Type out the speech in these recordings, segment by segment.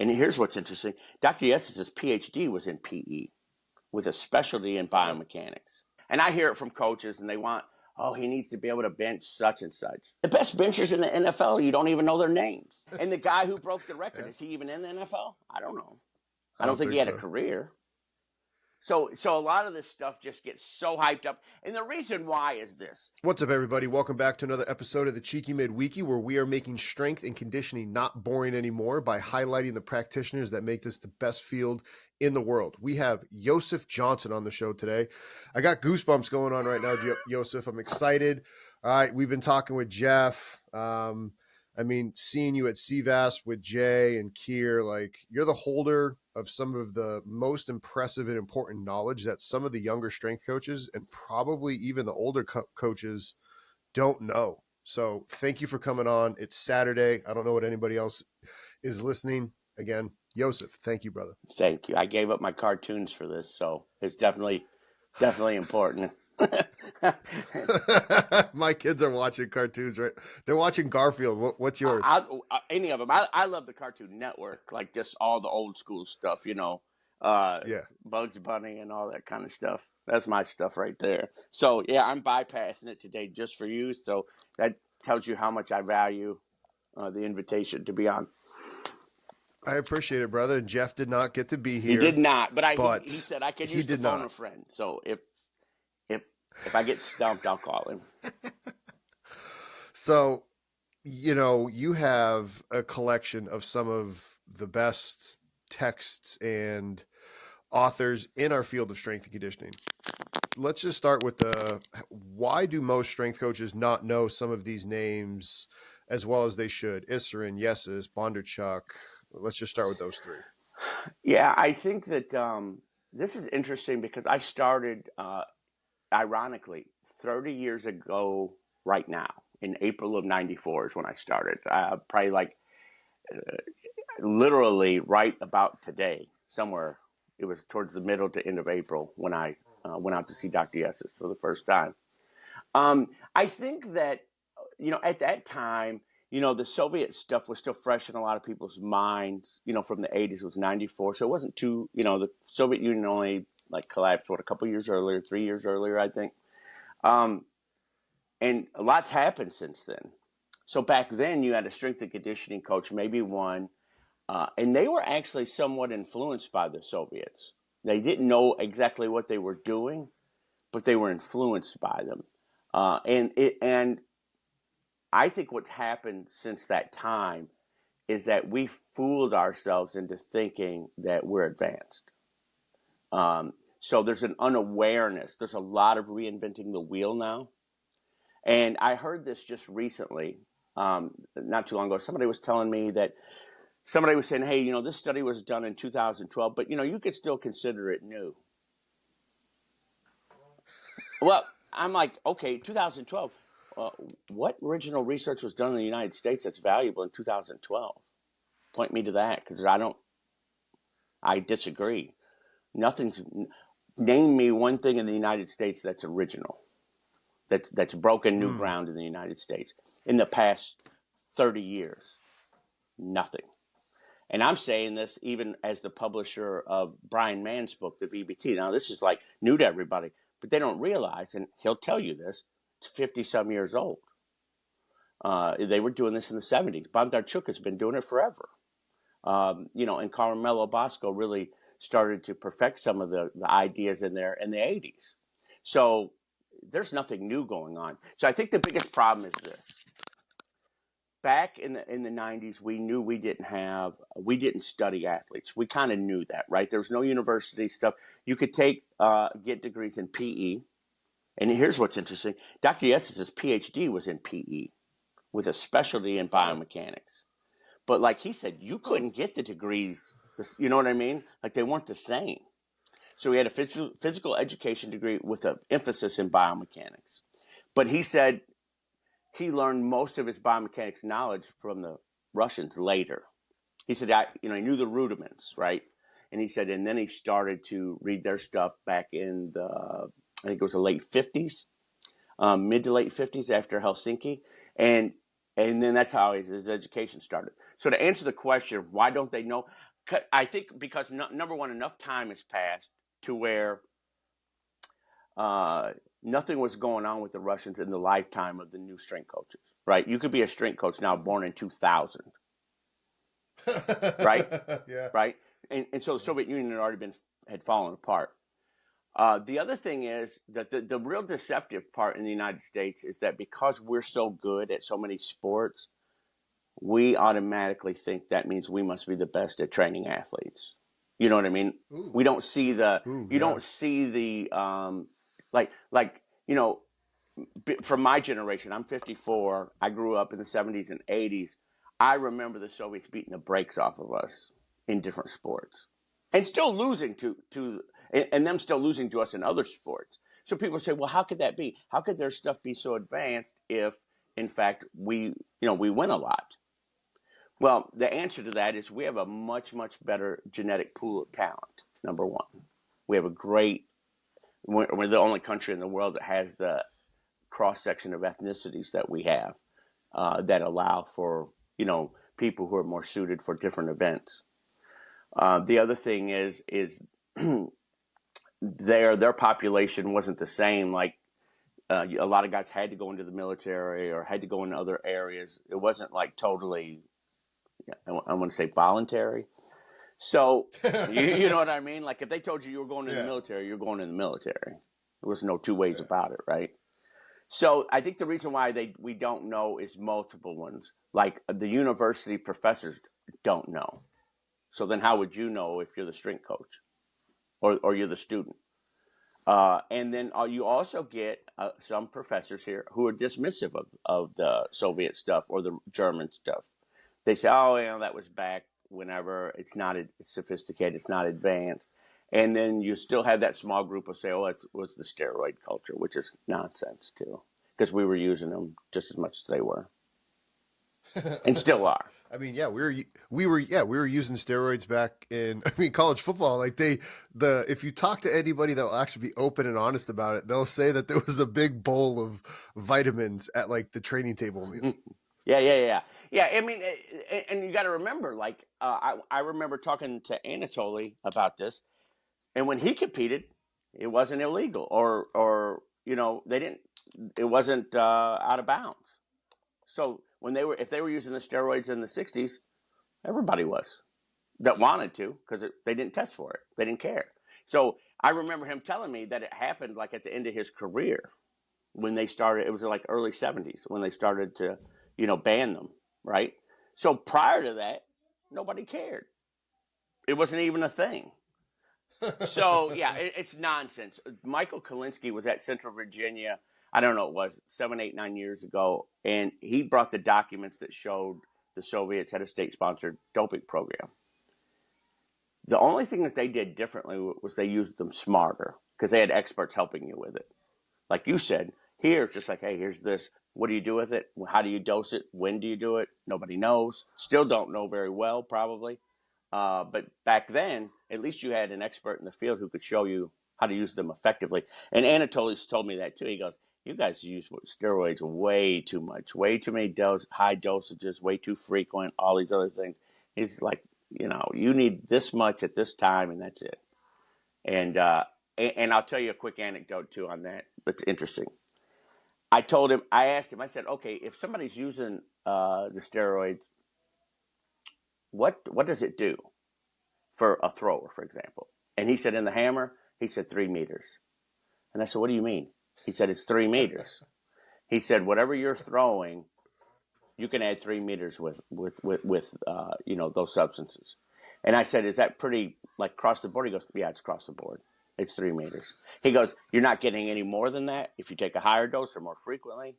And here's what's interesting. Dr. Yosef's PhD was in PE with a specialty in biomechanics. And I hear it from coaches, and they want, oh, he needs to be able to bench such and such. The best benchers in the NFL, you don't even know their names. And the guy who broke the record, is he even in the NFL? I don't know. I don't think he had a career. So a lot of this stuff just gets so hyped up. And the reason why is this. What's up, everybody? Welcome back to another episode of the Cheeky Midweeky, where we are making strength and conditioning not boring anymore by highlighting the practitioners that make this the best field in the world. We have Yosef Johnson on the show today. I got goosebumps going on right now, Yosef. I'm excited. All right, we've been talking with Jeff. Seeing you at CVAS with Jay and Kier, like, you're the holder of some of the most impressive and important knowledge that some of the younger strength coaches and probably even the older coaches don't know. So thank you for coming on. It's Saturday. I don't know what anybody else is listening. Again, Yosef, thank you, brother. Thank you. I gave up my cartoons for this, so it's definitely important. My kids are watching cartoons, right? They're watching Garfield. What's yours? Any of them. I love the Cartoon Network, like just all the old school stuff, Bugs Bunny and all that kind of stuff. That's my stuff right there. So, yeah, I'm bypassing it today just for you. So that tells you how much I value the invitation to be on. I appreciate it, brother. And Jeff did not get to be here. He did not, but he said I could use the phone a friend. So if I get stumped, I'll call him. So, you have a collection of some of the best texts and authors in our field of strength and conditioning. Let's just start with why do most strength coaches not know some of these names as well as they should? Isserin, Yeses, Bondarchuk. Let's just start with those three. Yeah, I think that this is interesting because I started ironically, 30 years ago right now, in April of 94 is when I started. Probably literally right about today, somewhere. It was towards the middle to end of April when I went out to see Dr. Yosef for the first time. I think that, at that time, the Soviet stuff was still fresh in a lot of people's minds, from the 80s. It was 94. So it wasn't too, the Soviet Union only collapsed, a couple years earlier, 3 years earlier, I think. And a lot's happened since then. So back then you had a strength and conditioning coach, maybe one, and they were actually somewhat influenced by the Soviets. They didn't know exactly what they were doing, but they were influenced by them. And I think what's happened since that time is that we fooled ourselves into thinking that we're advanced. So there's an unawareness. There's a lot of reinventing the wheel now. And I heard this just recently, not too long ago. Somebody was telling me that somebody was saying, hey, this study was done in 2012, but, you could still consider it new. Well, I'm like, okay, 2012. What original research was done in the United States that's valuable in 2012? Point me to that, because I disagree. Name me one thing in the United States that's original, that's broken new ground in the United States in the past 30 years. Nothing. And I'm saying this even as the publisher of Brian Mann's book, The VBT. Now, this is new to everybody, but they don't realize, and he'll tell you this, it's 50-some years old. They were doing this in the 70s. Bondarchuk has been doing it forever. And Carmelo Bosco really started to perfect some of the ideas in there in the 80s. So there's nothing new going on. So I think the biggest problem is this. Back in the 90s, we knew we didn't study athletes. We kind of knew that, right? There was no university stuff. You could get degrees in PE. And here's what's interesting. Dr. Yosef's PhD was in PE with a specialty in biomechanics. But like he said, you couldn't get the degrees. You know what I mean? They weren't the same. So he had a physical education degree with an emphasis in biomechanics. But he said he learned most of his biomechanics knowledge from the Russians later. He said, he knew the rudiments, right? And he said, and then he started to read their stuff back in I think it was the late 50s, mid to late 50s after Helsinki. And then that's how his education started. So to answer the question, why don't they know? I think because number one, enough time has passed to where nothing was going on with the Russians in the lifetime of the new strength coaches, right? You could be a strength coach now born in 2000, right? Yeah. Right? And so the Soviet Union had fallen apart. The other thing is that the real deceptive part in the United States is that because we're so good at so many sports, we automatically think that means we must be the best at training athletes. You know what I mean? Ooh. We don't see the, Ooh, you don't see the, from my generation, I'm 54. I grew up in the 70s and 80s. I remember the Soviets beating the brakes off of us in different sports and still losing and them still losing to us in other sports. So people say, well, how could that be? How could their stuff be so advanced if, in fact, we win a lot? Well, the answer to that is we have a much, much better genetic pool of talent, number one. We have we're the only country in the world that has the cross-section of ethnicities that we have that allow for, people who are more suited for different events. The other thing is their population wasn't the same. Like a lot of guys had to go into the military or had to go into other areas. It wasn't like totally, I want to say voluntary. So you know what I mean? Like if they told you were going in the military, you're going in the military. There was no two ways about it, right? So I think the reason why we don't know is multiple ones. Like the university professors don't know. So then how would you know if you're the strength coach or you're the student? And then you also get some professors here who are dismissive of the Soviet stuff or the German stuff. They say, oh, that was back whenever. It's not sophisticated. It's not advanced. And then you still have that small group of say, oh, it was the steroid culture, which is nonsense too, because we were using them just as much as they were, and still are. I mean, yeah, we were using steroids back in college football. Like if you talk to anybody that will actually be open and honest about it, they'll say that there was a big bowl of vitamins at like the training table meal. Yeah. I mean, and you got to remember, like I remember talking to Anatoly about this, and when he competed, it wasn't illegal, or they didn't. It wasn't out of bounds. So if they were using the steroids in the 60s, everybody was that wanted to, because they didn't test for it. They didn't care. So I remember him telling me that it happened like at the end of his career when they started. It was like early 70s when they started to, ban them, right? So prior to that, nobody cared. It wasn't even a thing. So, yeah, it's nonsense. Michael Kalinsky was at Central Virginia, I don't know, it was 7, 8, 9 years ago, and he brought the documents that showed the Soviets had a state-sponsored doping program. The only thing that they did differently was they used them smarter because they had experts helping you with it. Like you said, here it's just like, hey, here's this. What do you do with it? How do you dose it? When do you do it? Nobody knows. Still don't know very well, probably. But back then, at least you had an expert in the field who could show you how to use them effectively. And Anatoly's told me that too. He goes, you guys use steroids way too much, way too many high dosages, way too frequent, all these other things. He's like, you need this much at this time, and that's it. And I'll tell you a quick anecdote too on that. It's interesting. I asked him, I said, okay, if somebody's using the steroids, what does it do for a thrower, for example? And he said, in the hammer, he said 3 meters. And I said, what do you mean? He said, it's 3 meters. He said, whatever you're throwing, you can add 3 meters with those substances. And I said, is that pretty like across the board? He goes, yeah, it's across the board. It's 3 meters. He goes, you're not getting any more than that if you take a higher dose or more frequently?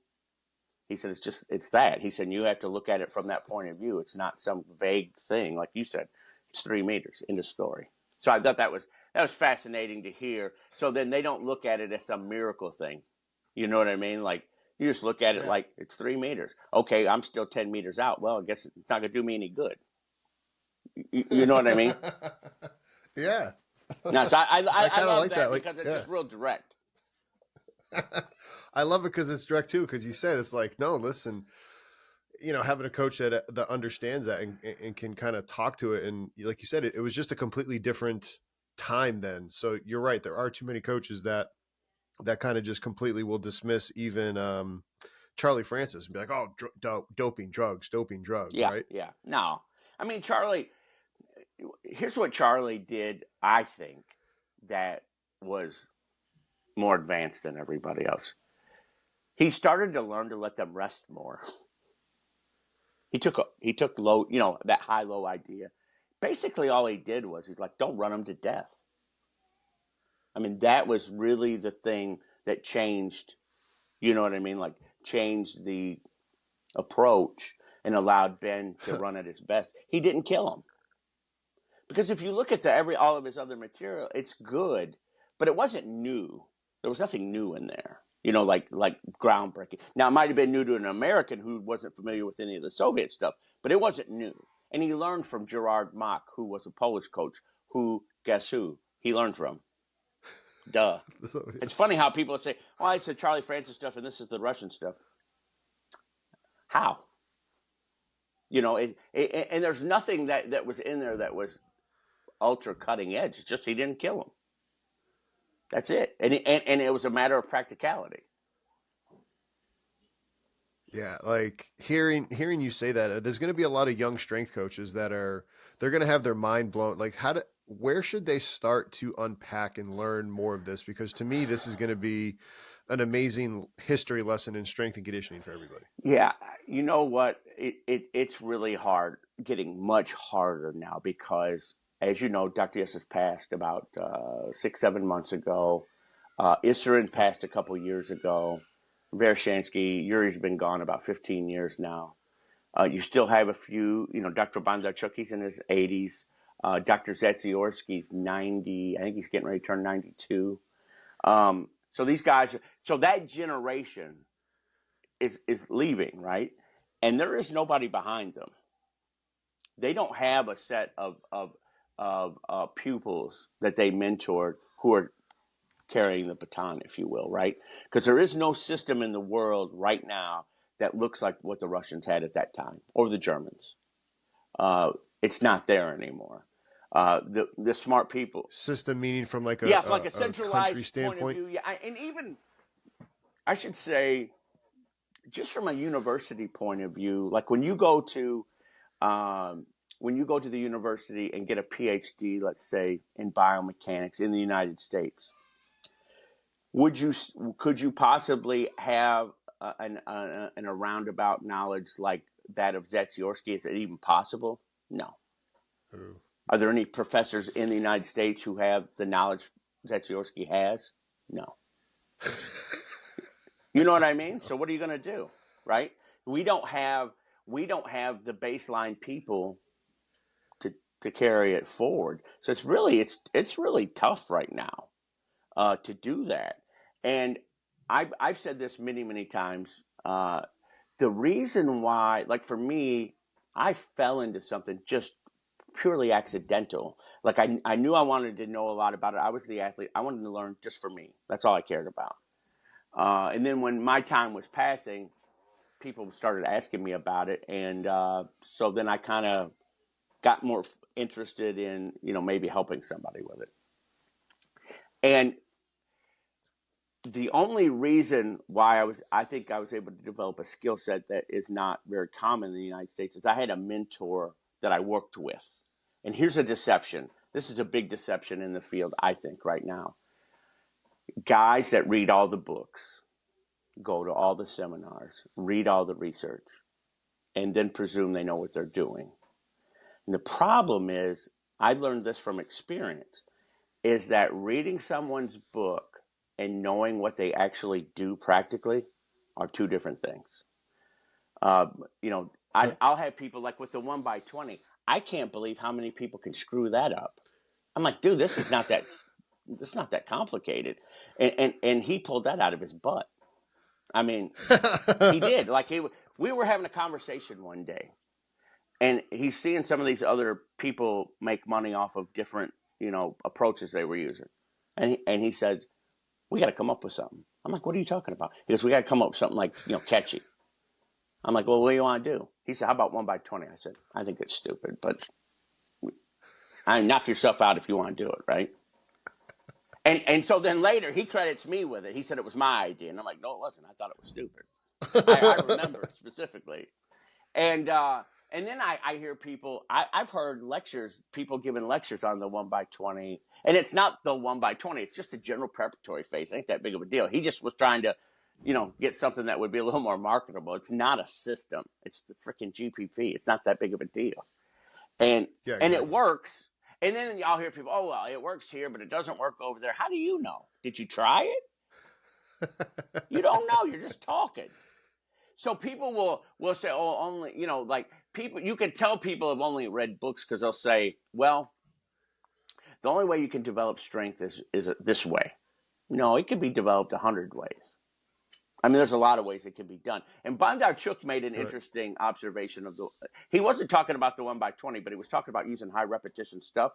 He said, it's that. He said, you have to look at it from that point of view. It's not some vague thing. Like you said, it's 3 meters in the story. So I thought that was fascinating to hear. So then they don't look at it as some miracle thing. You know what I mean? Like you just look at it like it's 3 meters. Okay, I'm still 10 meters out. Well, I guess it's not going to do me any good. You know what I mean? Yeah. No, so I love like that like, because it's just real direct. I love it because it's direct too. Because you said it's like, no, listen, having a coach that understands that and can kind of talk to it. And like you said, it was just a completely different time then. So you're right. There are too many coaches that kind of just completely will dismiss even Charlie Francis and be like, oh, doping drugs, Yeah, right? yeah. No, I mean, Charlie, here's what Charlie did, I think, that was more advanced than everybody else. He started to learn to let them rest more. He took low, that high-low idea. Basically, all he did was he's like, don't run them to death. I mean, that was really the thing that changed, you know what I mean? Like, changed the approach and allowed Ben to run at his best. He didn't kill him. Because if you look at all of his other material, it's good, but it wasn't new. There was nothing new in there, like groundbreaking. Now, it might have been new to an American who wasn't familiar with any of the Soviet stuff, but it wasn't new. And he learned from Gerard Mock, who was a Polish coach, guess who he learned from? Duh. It's funny how people say, oh, it's the Charlie Francis stuff and this is the Russian stuff. How? And there's nothing that was in there that was ultra cutting edge. It's just he didn't kill him. That's it. And it was a matter of practicality. Yeah, like hearing you say that, there's going to be a lot of young strength coaches they're going to have their mind blown. Like where should they start to unpack and learn more of this? Because to me, this is going to be an amazing history lesson in strength and conditioning for everybody. Yeah, you know what? It's really hard, getting much harder now because, as you know, Dr. Yosef passed about 6-7 months ago. Isserin passed a couple years ago. Vershansky, Yuri's been gone about 15 years now. You still have a few, Dr. Bondarchuk, he's in his 80s. Dr. Zetsyorsky's 90. I think he's getting ready to turn 92. So these guys, so that generation is leaving, right? And there is nobody behind them. They don't have a set of pupils that they mentored who are carrying the baton, if you will, right? Because there is no system in the world right now that looks like what the Russians had at that time, or the Germans. It's not there anymore. The smart people. System meaning from like a from like a centralized point of view. Yeah, and even I should say, just from a university point of view, like when you go to the university and get a PhD, let's say in biomechanics in the United States, could you possibly have a roundabout knowledge like that of Zetsyorsky? Is it even possible? No. Ooh. Are there any professors in the United States who have the knowledge Zetsyorsky has? No. You know what I mean? So what are you going to do, right? We don't have the baseline people to carry it forward. So it's really tough right now to do that. And I've said this many, many times. The reason why, like for me, I fell into something just purely accidental. Like I knew I wanted to know a lot about it. I was the athlete. I wanted to learn just for me. That's all I cared about. And then when my time was passing, people started asking me about it. And so then I kind of got more interested in, maybe helping somebody with it. And the only reason why I think I was able to develop a skill set that is not very common in the United States is I had a mentor that I worked with. And here's a deception. This is a big deception in the field, I think, right now. Guys that read all the books, go to all the seminars, read all the research, and then presume they know what they're doing. And the problem is, I've learned this from experience, is that reading someone's book and knowing what they actually do practically are two different things. I'll have people like with the 1x20. I can't believe how many people can screw that up. I'm like, dude, this is not that complicated. And he pulled that out of his butt. I mean, he did. Like we were having a conversation one day, and he's seeing some of these other people make money off of different, approaches they were using, and he says, we got to come up with something. I'm like, what are you talking about? He goes, we got to come up with something like, catchy. I'm like, well, what do you want to do? He said, how about 1 by 20? I said, I think it's stupid, but knock yourself out if you want to do it, right? And so then later he credits me with it. He said it was my idea, and I'm like, no, it wasn't. I thought it was stupid. I remember it specifically, and then I hear people. I've heard lectures, people giving lectures on the 1 by 20, and it's not the 1 by 20. It's just a general preparatory phase. It ain't that big of a deal. He just was trying to, get something that would be a little more marketable. It's not a system. It's the freaking GPP. It's not that big of a deal, and Yeah, and exactly. it works. And then y'all hear people, oh, well, it works here, but it doesn't work over there. How do you know? Did you try it? You don't know. You're just talking. So people will say, oh, only, like people, you can tell people have only read books because they'll say, well, the only way you can develop strength is this way. No, it can be developed 100 ways. I mean, there's a lot of ways it can be done. And Bondarchuk made an interesting observation he wasn't talking about the 1 by 20, but he was talking about using high repetition stuff.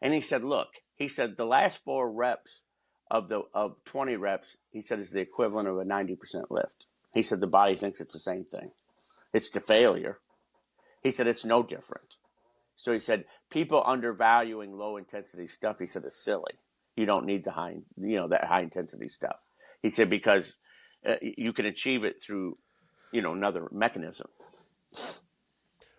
And he said, look, the last 4 reps of 20 reps, he said, is the equivalent of a 90% lift. He said, the body thinks it's the same thing. It's the failure. He said, it's no different. So he said, people undervaluing low intensity stuff, he said, is silly. You don't need that high intensity stuff. He said, because you can achieve it through, another mechanism.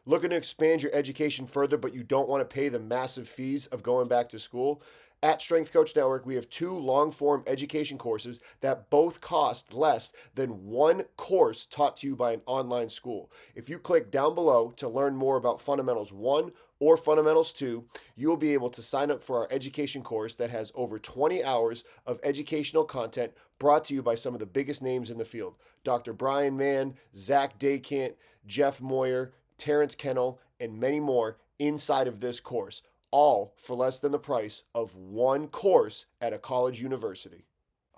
Looking to expand your education further, but you don't want to pay the massive fees of going back to school? At Strength Coach Network, we have 2 long-form education courses that both cost less than 1 course taught to you by an online school. If you click down below to learn more about Fundamentals 1 or Fundamentals 2, you will be able to sign up for our education course that has over 20 hours of educational content brought to you by some of the biggest names in the field. Dr. Brian Mann, Zach Daycant, Jeff Moyer, Terrence Kennel, and many more inside of this course, all for less than the price of 1 course at a college university.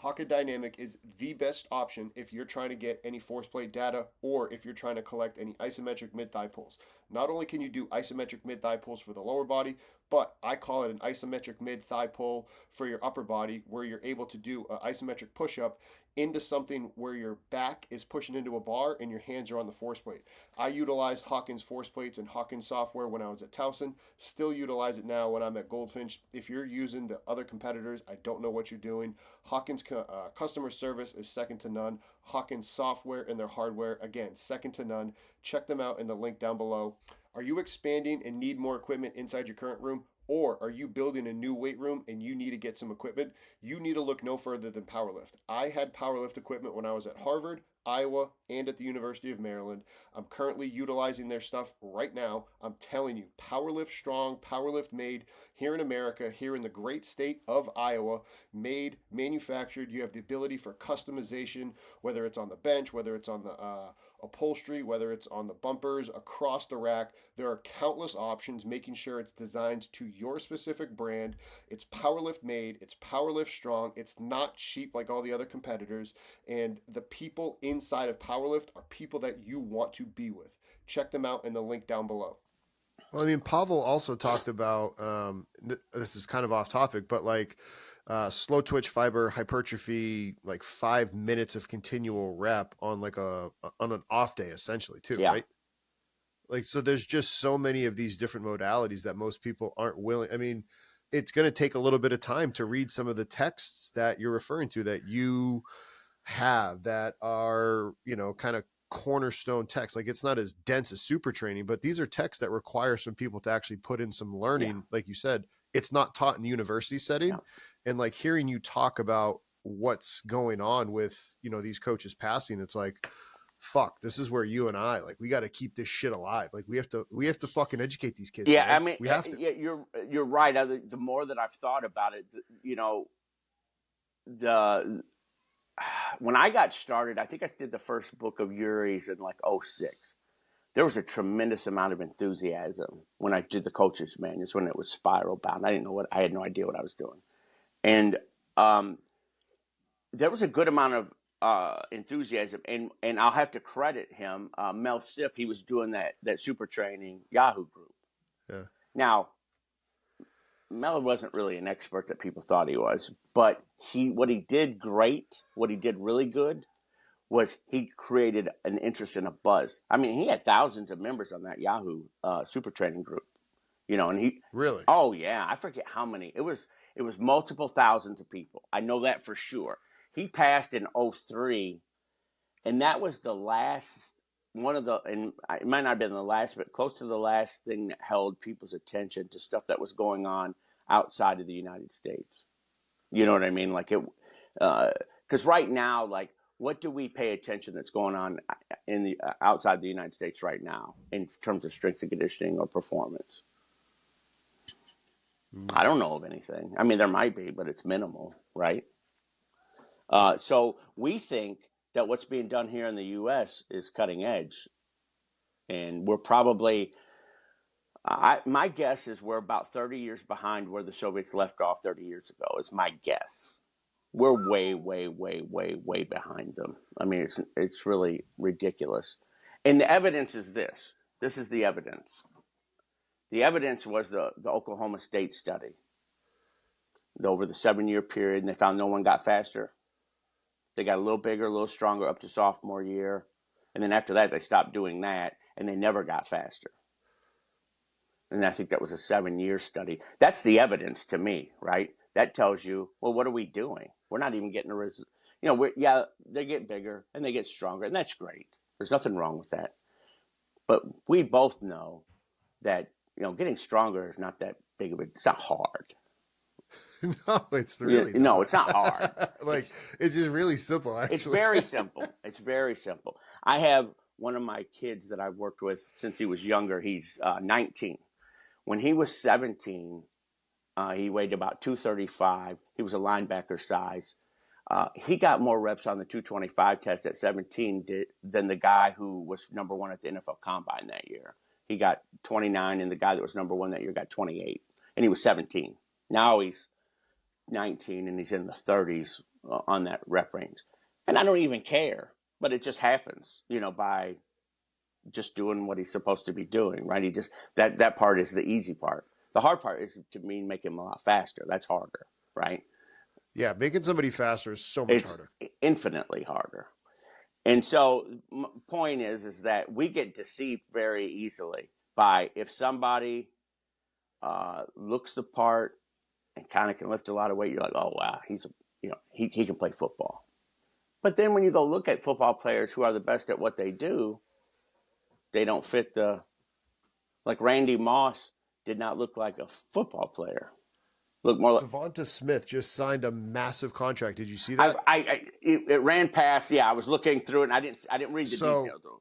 Hawkin Dynamic is the best option if you're trying to get any force plate data or if you're trying to collect any isometric mid-thigh pulls. Not only can you do isometric mid-thigh pulls for the lower body, but I call it an isometric mid-thigh pull for your upper body, where you're able to do an isometric push-up into something where your back is pushing into a bar and your hands are on the force plate. I utilized Hawkin's force plates and Hawkin's software when I was at Towson. Still utilize it now when I'm at Goldfinch. If you're using the other competitors, I don't know what you're doing. Hawkin's customer service is second to none. Hawkin's software and their hardware, again, second to none. Check them out in the link down below. Are you expanding and need more equipment inside your current room? Or are you building a new weight room and you need to get some equipment? You need to look no further than Powerlift. I had Powerlift equipment when I was at Harvard, Iowa, and at the University of Maryland. I'm currently utilizing their stuff right now. I'm telling you, Powerlift strong, Powerlift made here in America, here in the great state of Iowa, made, manufactured. You have the ability for customization, whether it's on the bench, whether it's on the upholstery, whether it's on the bumpers, across the rack. There are countless options, making sure it's designed to your specific brand. It's Powerlift made, it's Powerlift strong, it's not cheap like all the other competitors, and the people inside of Powerlift are people that you want to be with. Check them out in the link down below. Well, I mean, Pavel also talked about, this is kind of off topic, but like slow twitch fiber hypertrophy, like 5 minutes of continual rep on like on an off day, essentially too, Yeah. right? Like, so there's just so many of these different modalities that most people aren't willing. I mean, it's going to take a little bit of time to read some of the texts that you're referring to that you have that are, kind of cornerstone texts. Like, it's not as dense as super training, but these are texts that require some people to actually put in some learning. Yeah. Like you said, it's not taught in the university setting. Yeah. And like hearing you talk about what's going on with, these coaches passing, it's like, fuck, this is where you and I, like, we got to keep this shit alive. Like, we have to fucking educate these kids. Yeah. Man. I mean, we have to. Yeah, you're right. The more that I've thought about it, when I got started, I think I did the first book of Yuri's in like 2006. There was a tremendous amount of enthusiasm when I did the coach's manuals, when it was spiral bound. I had no idea what I was doing. And there was a good amount of enthusiasm, and I'll have to credit him. Mel Siff, he was doing that super training Yahoo group. Yeah. Now, Mel wasn't really an expert that people thought he was, but what he did really good, was he created an interest and a buzz. I mean, he had thousands of members on that Yahoo super training group, and he Really? Oh yeah, I forget how many. It was multiple thousands of people. I know that for sure. He passed in 2003, and that was the last one of the, and it might not have been the last, but close to the last thing that held people's attention to stuff that was going on outside of the United States. You know what I mean? Like it, because right now, like, what do we pay attention that's going on in the outside the United States right now in terms of strength and conditioning or performance? I don't know of anything. I mean, there might be, but it's minimal, right? So we think that what's being done here in the U.S. is cutting edge, and we're probably, my guess is we're about 30 years behind where the Soviets left off 30 years ago. Is my guess. We're way, way, way, way, way behind them. I mean, it's really ridiculous. And the evidence is this. This is the evidence. The evidence was the Oklahoma State study. Over the 7-year period, and they found no one got faster. They got a little bigger, a little stronger up to sophomore year. And then after that, they stopped doing that, and they never got faster. And I think that was a 7-year study. That's the evidence to me, right? That tells you, well, what are we doing? We're not even getting a result. They get bigger, and they get stronger, and that's great. There's nothing wrong with that. But we both know that, getting stronger is not that big of it's not hard. No, it's really no, it's not hard. It's just really simple, actually. It's very simple. It's very simple. I have one of my kids that I've worked with since he was younger. He's 19. When he was 17, he weighed about 235. He was a linebacker size. He got more reps on the 225 test at 17 than the guy who was number one at the NFL Combine that year. He got 29, and the guy that was number one that year got 28. And he was 17. Now he's 19, and he's in the 30s on that rep range. And I don't even care, but it just happens, by just doing what he's supposed to be doing, right? He just, that part is the easy part. The hard part is to make him a lot faster. That's harder, right? Yeah, making somebody faster is so much harder. Infinitely harder. And so point is that we get deceived very easily by, if somebody looks the part and kind of can lift a lot of weight, you're like, oh wow, he can play football. But then when you go look at football players who are the best at what they do, they don't fit like Randy Moss did not look like a football player. Look more like Devonta Smith just signed a massive contract. Did you see that? It ran past. Yeah, I was looking through it, and I didn't read the details though.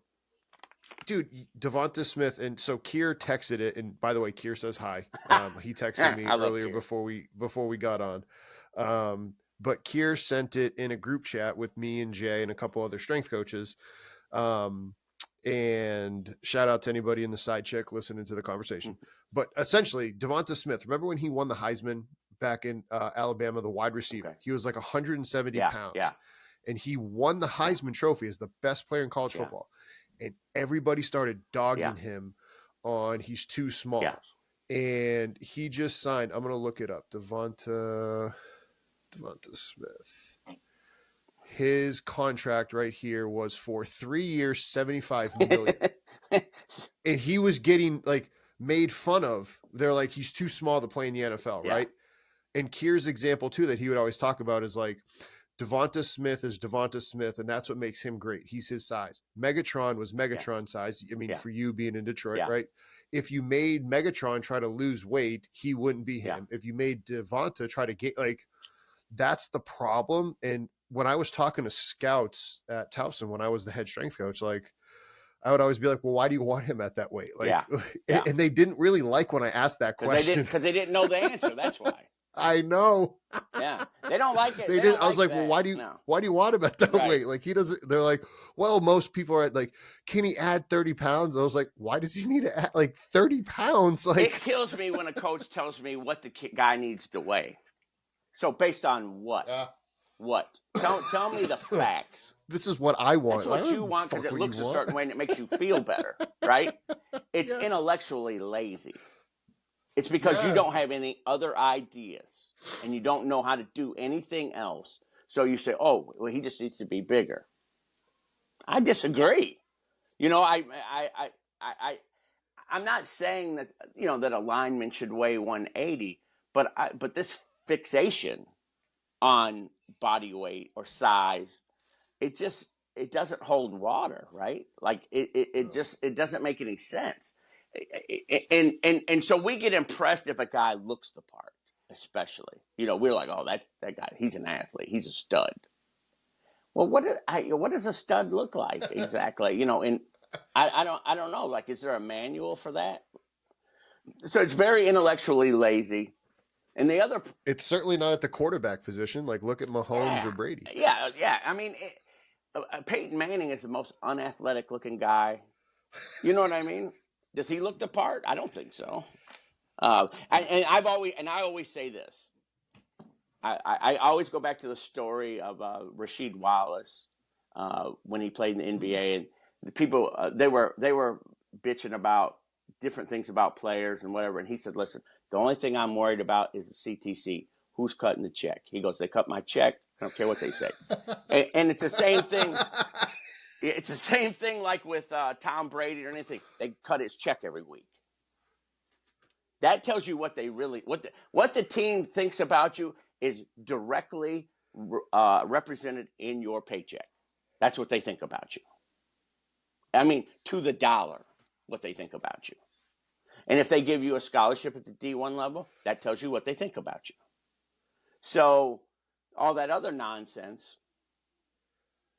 Dude, Devonta Smith, and so Kier texted it, and by the way, Kier says hi. He texted me earlier before we got on. But Kier sent it in a group chat with me and Jay and a couple other strength coaches. And shout out to anybody in the side check listening to the conversation. But essentially, Devonta Smith, remember when he won the Heisman back in Alabama, the wide receiver? Okay. He was like 170 pounds. Yeah. And he won the Heisman Trophy as the best player in college football. And everybody started dogging him on he's too small. Yeah. And he just signed, I'm going to look it up, Devonta Smith. His contract right here was for 3 years, $75 million. And he was getting made fun of. They're like, he's too small to play in the NFL, right? And Kier's example too that he would always talk about is like, Devonta Smith is Devonta Smith, and that's what makes him great. He's his size. Megatron was Megatron size. I mean, for you being in Detroit, right? If you made Megatron try to lose weight, he wouldn't be him. If you made Devonta try to get that's the problem. And when I was talking to scouts at Towson, when I was the head strength coach, I would always be like, well, why do you want him at that weight? And they didn't really like when I asked that question. Because they didn't know the answer. That's why. I know. Yeah. They don't like it. They didn't. I was like, well, why do you want him at that weight? He doesn't, they're like, well, most people are at can he add 30 pounds? I was like, why does he need to add 30 pounds? It kills me when a coach tells me what the guy needs to weigh. So based on what? What? Tell me the facts. This is what I want. That's what you want because it looks a certain way and it makes you feel better, right? It's intellectually lazy. It's because you don't have any other ideas and you don't know how to do anything else. So you say, oh, well, he just needs to be bigger. I disagree. You know, I'm not saying that, you know, that a lineman should weigh 180, but this fixation on body weight or size, it doesn't hold water, right? Like it doesn't make any sense. And so we get impressed if a guy looks the part, especially. You know, we're like, oh, that guy, he's an athlete, he's a stud. Well, what does a stud look like exactly? You know, and I don't know. Like, is there a manual for that? So it's very intellectually lazy. And the other, it's certainly not at the quarterback position. Like, look at Mahomes or Brady. Yeah. I mean, Peyton Manning is the most unathletic looking guy. You know what I mean? Does he look the part? I don't think so. And I always say this. I always go back to the story of Rasheed Wallace when he played in the NBA, and the people they were bitching about different things about players and whatever. And he said, "Listen, the only thing I'm worried about is the CTC. Who's cutting the check?" He goes, "They cut my check. I don't care what they say." And it's the same thing. It's the same thing like with Tom Brady or anything. They cut his check every week. That tells you what they really what the team thinks about you is directly represented in your paycheck. That's what they think about you. I mean, to the dollar, what they think about you. And if they give you a scholarship at the D1 level, that tells you what they think about you. So all that other nonsense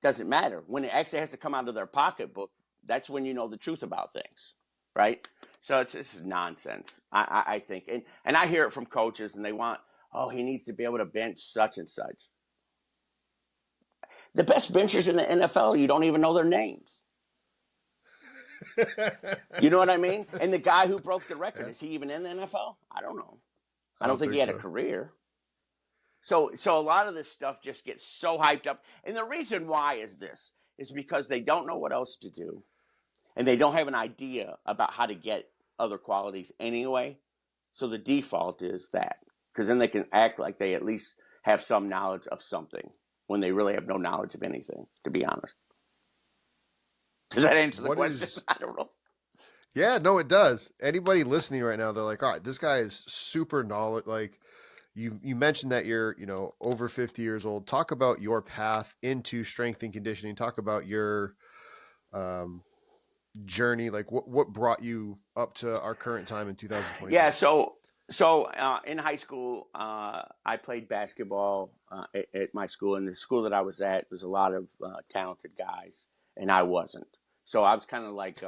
doesn't matter. When it actually has to come out of their pocketbook, that's when you know the truth about things, right? So it's nonsense, I think. And I hear it from coaches, and they want, oh, he needs to be able to bench such and such. The best benchers in the NFL, you don't even know their names. You know what I mean? And the guy who broke the record, is he even in the NFL? I don't know. I don't think he had a career. So a lot of this stuff just gets so hyped up. And the reason why is because they don't know what else to do. And they don't have an idea about how to get other qualities anyway. So the default is that. Because then they can act like they at least have some knowledge of something when they really have no knowledge of anything, to be honest. Does that answer the question? I don't know. Yeah, no, it does. Anybody listening right now, they're like, all right, this guy is super knowledge. Like, you mentioned that you're, you know, over 50 years old. Talk about your path into strength and conditioning. Talk about your journey. Like, what brought you up to our current time in 2020? Yeah, so in high school, I played basketball at my school. And the school that I was at, there's a lot of talented guys, and I wasn't. So I was kind of like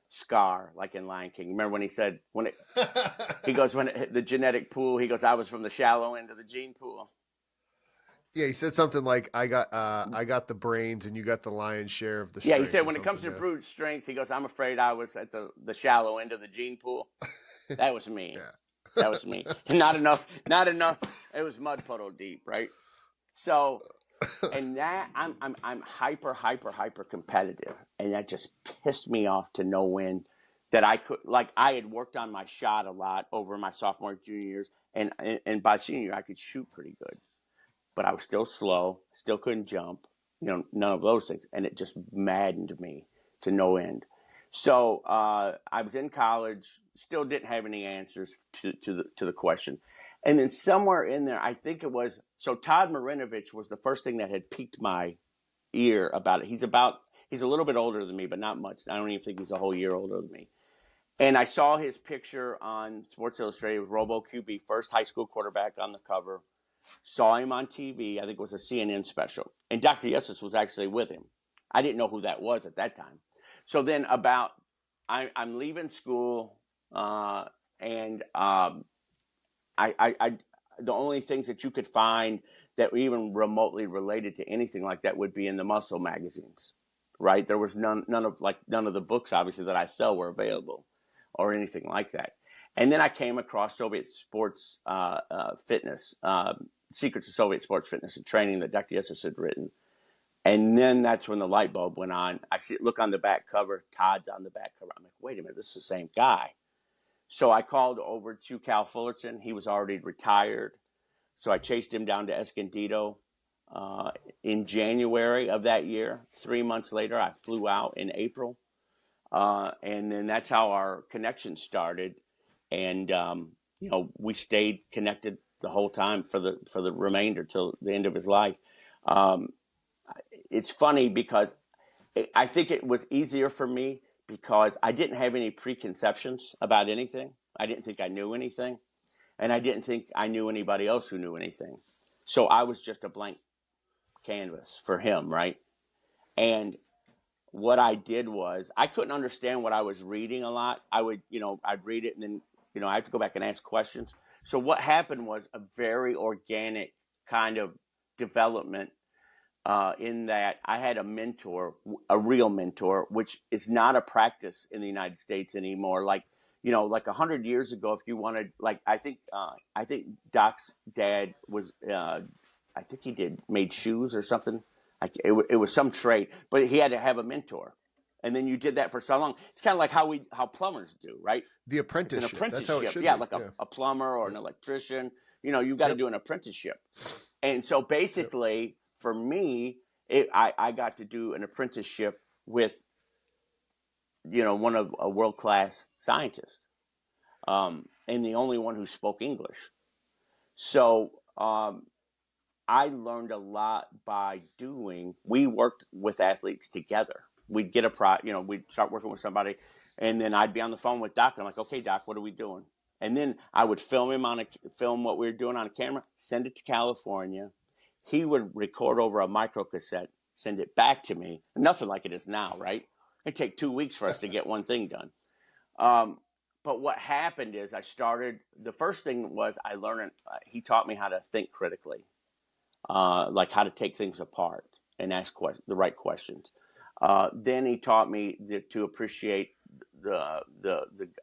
Scar, like in Lion King. Remember when he said, the genetic pool, he goes, I was from the shallow end of the gene pool. Yeah, he said something like, I got the brains and you got the lion's share of the strength. Yeah, he said when it comes to brute strength, he goes, I'm afraid I was at the shallow end of the gene pool. That was me. Yeah. That was me. Not enough. It was mud puddle deep, right? So, and that I'm hyper competitive, and that just pissed me off to no end. That I had worked on my shot a lot over my sophomore, junior years, and by senior year I could shoot pretty good, but I was still slow, still couldn't jump, you know, none of those things, and it just maddened me to no end. So I was in college, still didn't have any answers to the question. And then somewhere in there, I think it was, so Todd Marinovich was the first thing that had piqued my ear about it. He's a little bit older than me, but not much. I don't even think he's a whole year older than me. And I saw his picture on Sports Illustrated with Robo QB, first high school quarterback on the cover. Saw him on TV. I think it was a CNN special. And Dr. Yosefs was actually with him. I didn't know who that was at that time. So then I'm leaving school, and the only things that you could find that were even remotely related to anything like that would be in the muscle magazines, right? There was none of the books, obviously, that I sell were available or anything like that. And then I came across Soviet Sports Fitness, Secrets of Soviet Sports Fitness and Training that Dr. Yosefs had written. And then that's when the light bulb went on. I look on the back cover. Todd's on the back cover. I'm like, wait a minute, this is the same guy. So I called over to Cal Fullerton. He was already retired. So I chased him down to Escondido. in January of that year. 3 months later, I flew out in April. And then that's how our connection started. And, we stayed connected the whole time for the remainder till the end of his life. It's funny because I think it was easier for me because I didn't have any preconceptions about anything. I didn't think I knew anything. And I didn't think I knew anybody else who knew anything. So I was just a blank canvas for him, right? And what I did was I couldn't understand what I was reading a lot. I'd read it and then, I have to go back and ask questions. So what happened was a very organic kind of development in that I had a mentor, a real mentor, which is not a practice in the United States anymore. Like 100 years ago, if you wanted, I think Doc's dad was, I think he made shoes or something. It was some trade, but he had to have a mentor. And then you did that for so long. It's kind of like how plumbers do, right? The apprenticeship. It's an apprenticeship. That's how it should yeah, be. like a plumber or an electrician. You've got to do an apprenticeship. And so basically, for me, I got to do an apprenticeship with, one of a world-class scientist, and the only one who spoke English. So I learned a lot by doing. We worked with athletes together. We'd get we'd start working with somebody, and then I'd be on the phone with Doc. I'm like, okay, Doc, what are we doing? And then I would film what we were doing on a camera, send it to California. He would record over a micro cassette, send it back to me. Nothing like it is now, right? It'd take 2 weeks for us to get one thing done. But what happened is the first thing was I learned, he taught me how to think critically, like how to take things apart and ask the right questions. Then he taught me to appreciate the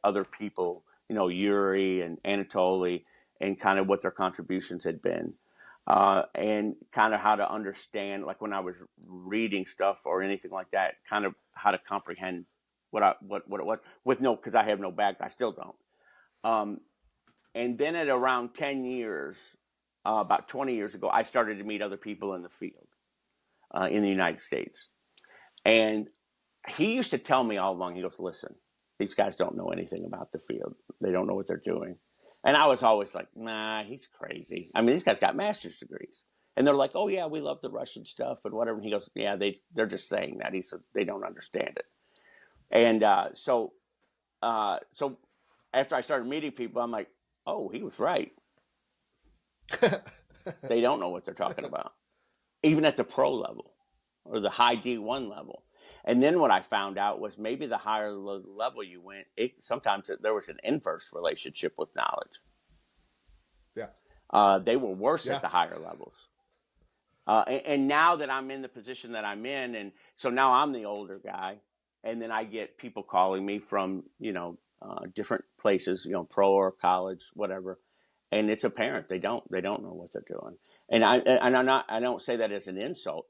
other people, Yuri and Anatoly, and kind of what their contributions had been. And kind of how to understand, like when I was reading stuff or anything like that, kind of how to comprehend what it was because I have no background. I still don't. And then at around 10 years, about 20 years ago, I started to meet other people in the field in the United States. And he used to tell me all along, he goes, listen, these guys don't know anything about the field. They don't know what they're doing. And I was always like, nah, he's crazy. I mean, these guys got master's degrees. And they're like, oh, yeah, we love the Russian stuff and whatever. And he goes, yeah, they're just saying that. He said they don't understand it. And so after I started meeting people, I'm like, oh, he was right. They don't know what they're talking about, even at the pro level or the high D1 level. And then what I found out was maybe the higher level you went, sometimes there was an inverse relationship with knowledge. Yeah. They were worse at the higher levels. And now that I'm in the position that I'm in, and so now I'm the older guy, and then I get people calling me from, different places, pro or college, whatever. And it's apparent they don't know what they're doing. And I don't say that as an insult.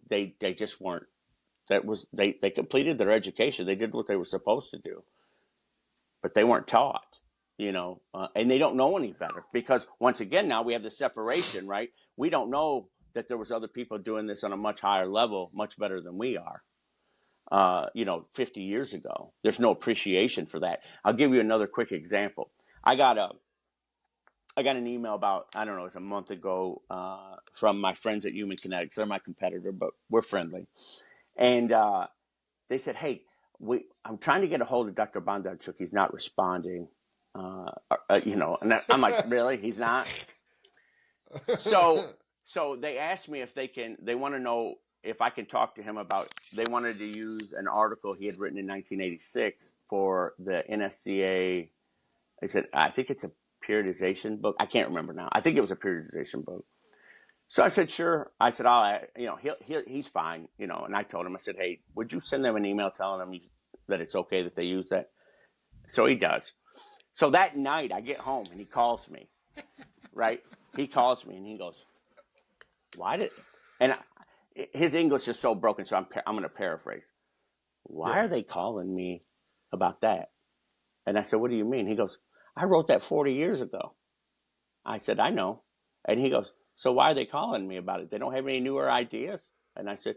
They just weren't. They completed their education. They did what they were supposed to do, but they weren't taught, and they don't know any better because once again, now we have the separation, right? We don't know that there was other people doing this on a much higher level, much better than we are. 50 years ago, there's no appreciation for that. I'll give you another quick example. I got an email about, I don't know, it was a month ago, from my friends at Human Kinetics. They're my competitor, but we're friendly. And they said, hey, I'm trying to get a hold of Dr. Bondarchuk. He's not responding. And I'm like, really? He's not? So they asked me if they want to know if I can talk to him about, they wanted to use an article he had written in 1986 for the NSCA. They said, I think it's a periodization book. I can't remember now. I think it was a periodization book. So I said, sure. I said, he's fine, and I told him, I said, hey, would you send them an email telling them that it's okay that they use that? So he does. So that night I get home and he calls me, right? He calls me and he goes, his English is so broken, so I'm going to paraphrase. Why are they calling me about that? And I said, what do you mean? He goes, I wrote that 40 years ago. I said, I know. And he goes, So why are they calling me about it? They don't have any newer ideas? And I said,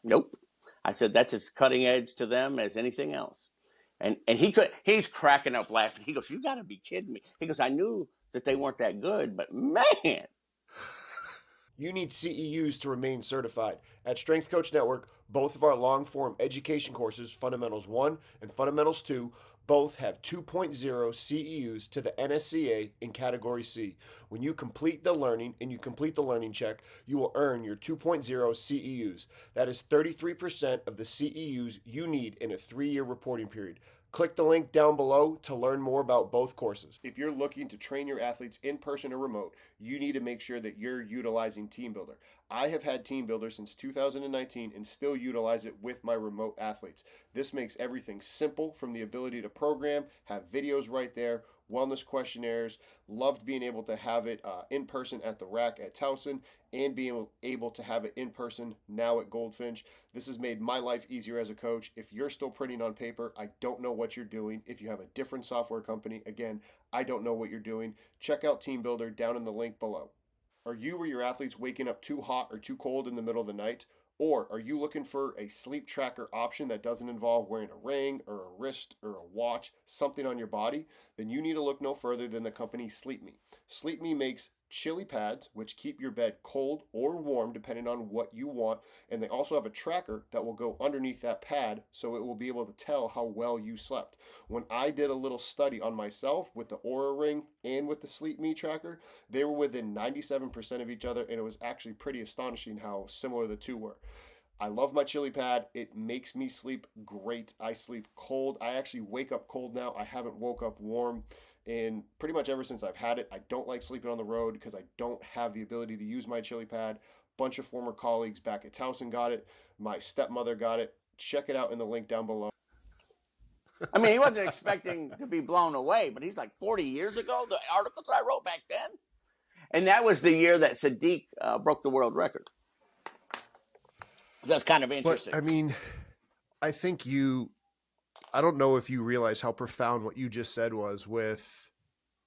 nope. I said, that's as cutting edge to them as anything else. And he's cracking up laughing. He goes, you got to be kidding me. He goes, I knew that they weren't that good, but man. You need CEUs to remain certified. At Strength Coach Network, both of our long-form education courses, Fundamentals 1 and Fundamentals 2, both have 2.0 CEUs to the NSCA in Category C. When you complete the learning and you complete the learning check, you will earn your 2.0 CEUs. That is 33% of the CEUs you need in a 3-year reporting period. Click the link down below to learn more about both courses. If you're looking to train your athletes in person or remote, you need to make sure that you're utilizing TeamBuildr. I have had TeamBuildr since 2019 and still utilize it with my remote athletes. This makes everything simple, from the ability to program, have videos right there, wellness questionnaires. Loved being able to have it in person at the rack at Towson, and being able to have it in person now at Goldfinch. This has made my life easier as a coach. If you're still printing on paper, I don't know what you're doing. If you have a different software company, again, I don't know what you're doing. Check out TeamBuildr down in the link below. Are you or your athletes waking up too hot or too cold in the middle of the night? Or are you looking for a sleep tracker option that doesn't involve wearing a ring or a wrist or a watch, something on your body? Then you need to look no further than the company Sleep Me. Sleep Me makes chili pads, which keep your bed cold or warm depending on what you want. And they also have a tracker that will go underneath that pad, so it will be able to tell how well you slept. When I did a little study on myself with the Oura Ring and with the Sleep Me tracker, they were within 97% of each other, and it was actually pretty astonishing how similar the two were. I love my chili pad. It makes me sleep great. I sleep cold. I actually wake up cold now. I haven't woke up warm. And pretty much ever since I've had it, I don't like sleeping on the road because I don't have the ability to use my chili pad. Bunch of former colleagues back at Towson got it. My stepmother got it. Check it out in the link down below. I mean, he wasn't expecting to be blown away, but he's like 40 years ago, the articles I wrote back then. And that was the year that Sadiq broke the world record. That's kind of interesting. But, I mean, I think I don't know if you realize how profound what you just said was with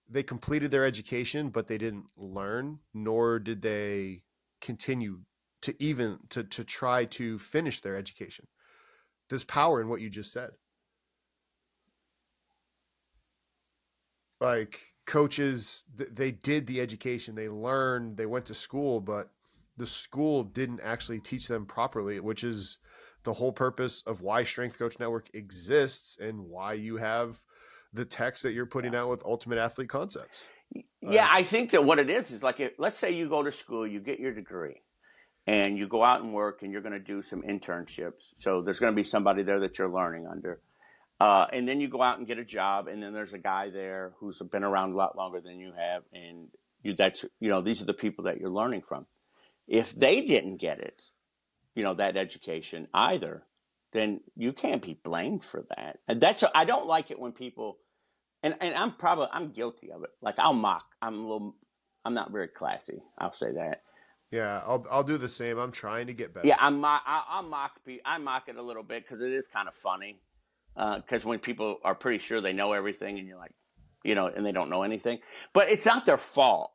they completed their education, but they didn't learn, nor did they continue to try to finish their education. There's power in what you just said. Like, coaches, they did the education, they learned, they went to school, but the school didn't actually teach them properly, which is the whole purpose of why Strength Coach Network exists and why you have the text that you're putting out with Ultimate Athlete Concepts. Yeah, I think that what it is like, let's say you go to school, you get your degree, and you go out and work, and you're going to do some internships. So there's going to be somebody there that you're learning under. And then you go out and get a job, and then there's a guy there who's been around a lot longer than you have, and these are the people that you're learning from. If they didn't get it, that education either, then you can't be blamed for that. And I don't like it when people, and I'm guilty of it. Like, I'll mock. I'm not very classy. I'll say that. Yeah, I'll do the same. I'm trying to get better. Yeah, I'll mock it a little bit because it is kind of funny. Because when people are pretty sure they know everything, and you're like, and they don't know anything, but it's not their fault.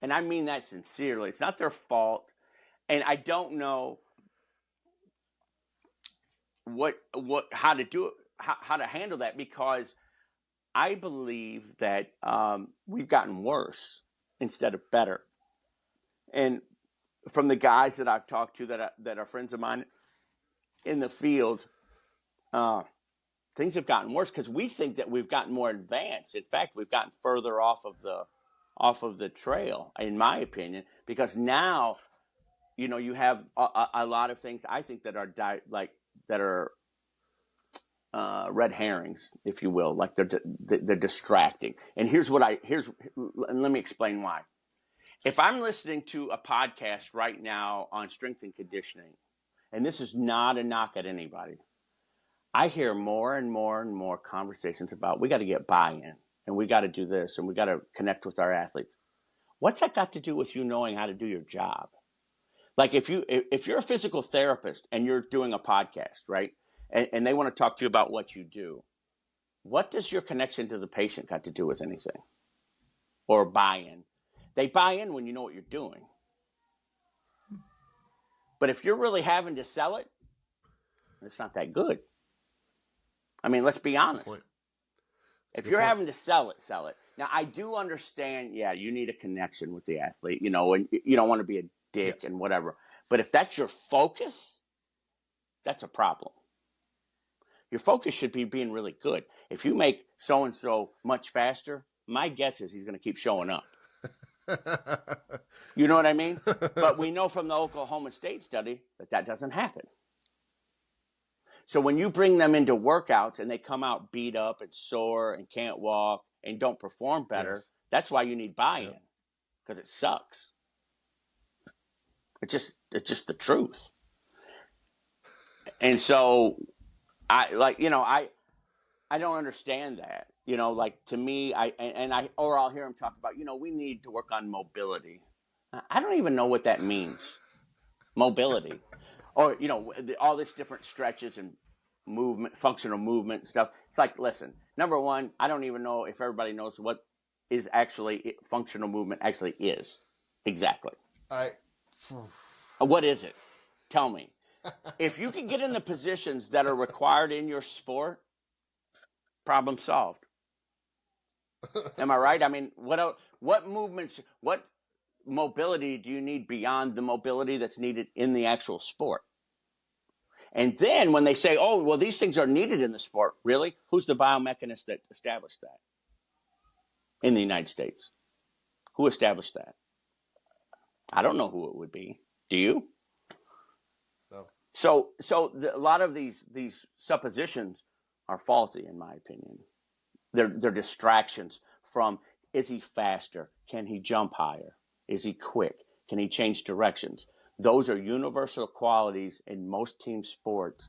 And I mean that sincerely. It's not their fault. And I don't know how to do it, how to handle that, because I believe that we've gotten worse instead of better. And from the guys that I've talked to that are friends of mine in the field, things have gotten worse because we think that we've gotten more advanced. In fact, we've gotten further off of the trail, in my opinion, because now, you have a lot of things I think that are red herrings, if you will, like they're distracting. And let me explain why. If I'm listening to a podcast right now on strength and conditioning, and this is not a knock at anybody, I hear more and more and more conversations about we got to get buy-in, and we got to do this, and we got to connect with our athletes. What's that got to do with you knowing how to do your job? Like, if you're a physical therapist and you're doing a podcast, right, and they want to talk to you about what you do, what does your connection to the patient got to do with anything? Or buy-in? They buy in when you know what you're doing. But if you're really having to sell it, it's not that good. I mean, let's be honest. If you're having to sell it, sell it. Now, I do understand, you need a connection with the athlete, and you don't want to be a dick and whatever. But if that's your focus, that's a problem. Your focus should be being really good. If you make so-and-so much faster, my guess is he's going to keep showing up. You know what I mean? But we know from the Oklahoma State study that doesn't happen. So when you bring them into workouts and they come out beat up and sore and can't walk and don't perform better, that's why you need buy-in, because it sucks. It's just the truth. And so I don't understand that. To me, I'll hear him talk about, we need to work on mobility. I don't even know what that means. Mobility. Or, all this different stretches and movement, functional movement and stuff. It's like, listen, number one, I don't even know if everybody knows what is actually functional movement actually is. Exactly. What is it? Tell me. If you can get in the positions that are required in your sport, problem solved. Am I right? I mean, what movements, what mobility do you need beyond the mobility that's needed in the actual sport? And then when they say, oh, well, these things are needed in the sport, really? Who's the biomechanist that established that in the United States? Who established that? I don't know who it would be. Do you? No. So a lot of these suppositions are faulty, in my opinion. They're distractions from, is he faster? Can he jump higher? Is he quick? Can he change directions? Those are universal qualities in most team sports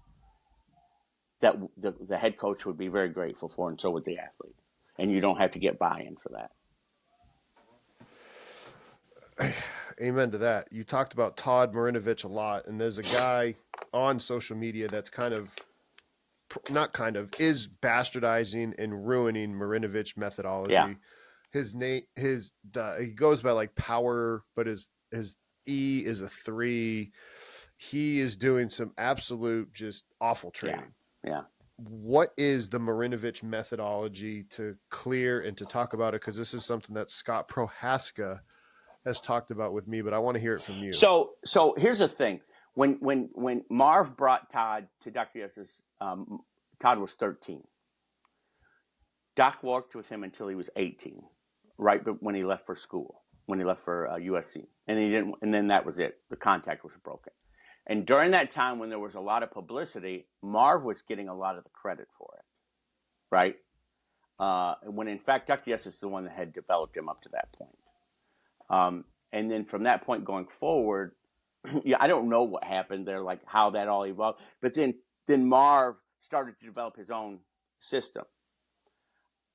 that the head coach would be very grateful for, and so would the athlete. And you don't have to get buy-in for that. Amen to that. You talked about Todd Marinovich a lot, and there's a guy on social media that's is bastardizing and ruining Marinovich methodology. Yeah. His name, he goes by like Power, but his E is a 3. He is doing some absolute just awful training. Yeah. What is the Marinovich methodology to clear and to talk about it? Because this is something that Scott Prohaska has talked about with me, but I want to hear it from you. So here's the thing. When Marv brought Todd to Dr. Yosef's, Todd was 13. Doc worked with him until he was 18, right? But when he left for school, when he left for USC, and then that was it. The contact was broken. And during that time, when there was a lot of publicity, Marv was getting a lot of the credit for it, right? When in fact, Dr. Yosef is the one that had developed him up to that point. And then from that point going forward, I don't know what happened there, like how that all evolved. But then Marv started to develop his own system.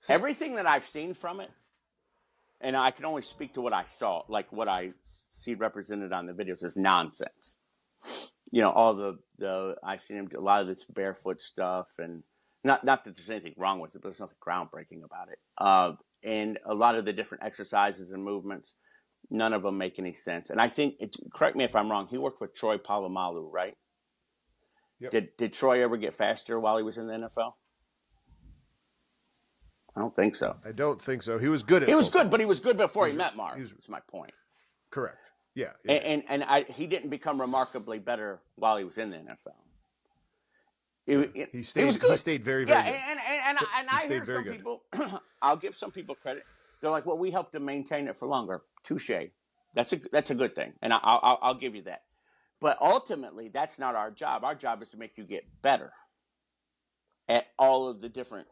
Everything that I've seen from it, and I can only speak to what I saw, like what I see represented on the videos, is nonsense. All the I've seen him do a lot of this barefoot stuff, and not that there's anything wrong with it, but there's nothing groundbreaking about it. And a lot of the different exercises and movements, none of them make any sense. And I think, correct me if I'm wrong, he worked with Troy Polamalu, right? Yep. Did Troy ever get faster while he was in the NFL? I don't think so. I don't think so. He was good at it. He was good, but he was good before he met Marv. That's my point. Correct. Yeah. And he didn't become remarkably better while he was in the NFL. He stayed very, very good. And I hear some people, I'll give some people credit. They're like, well, we helped him maintain it for longer. Touche. That's a good thing. And I'll give you that. But ultimately, that's not our job. Our job is to make you get better at all of the different,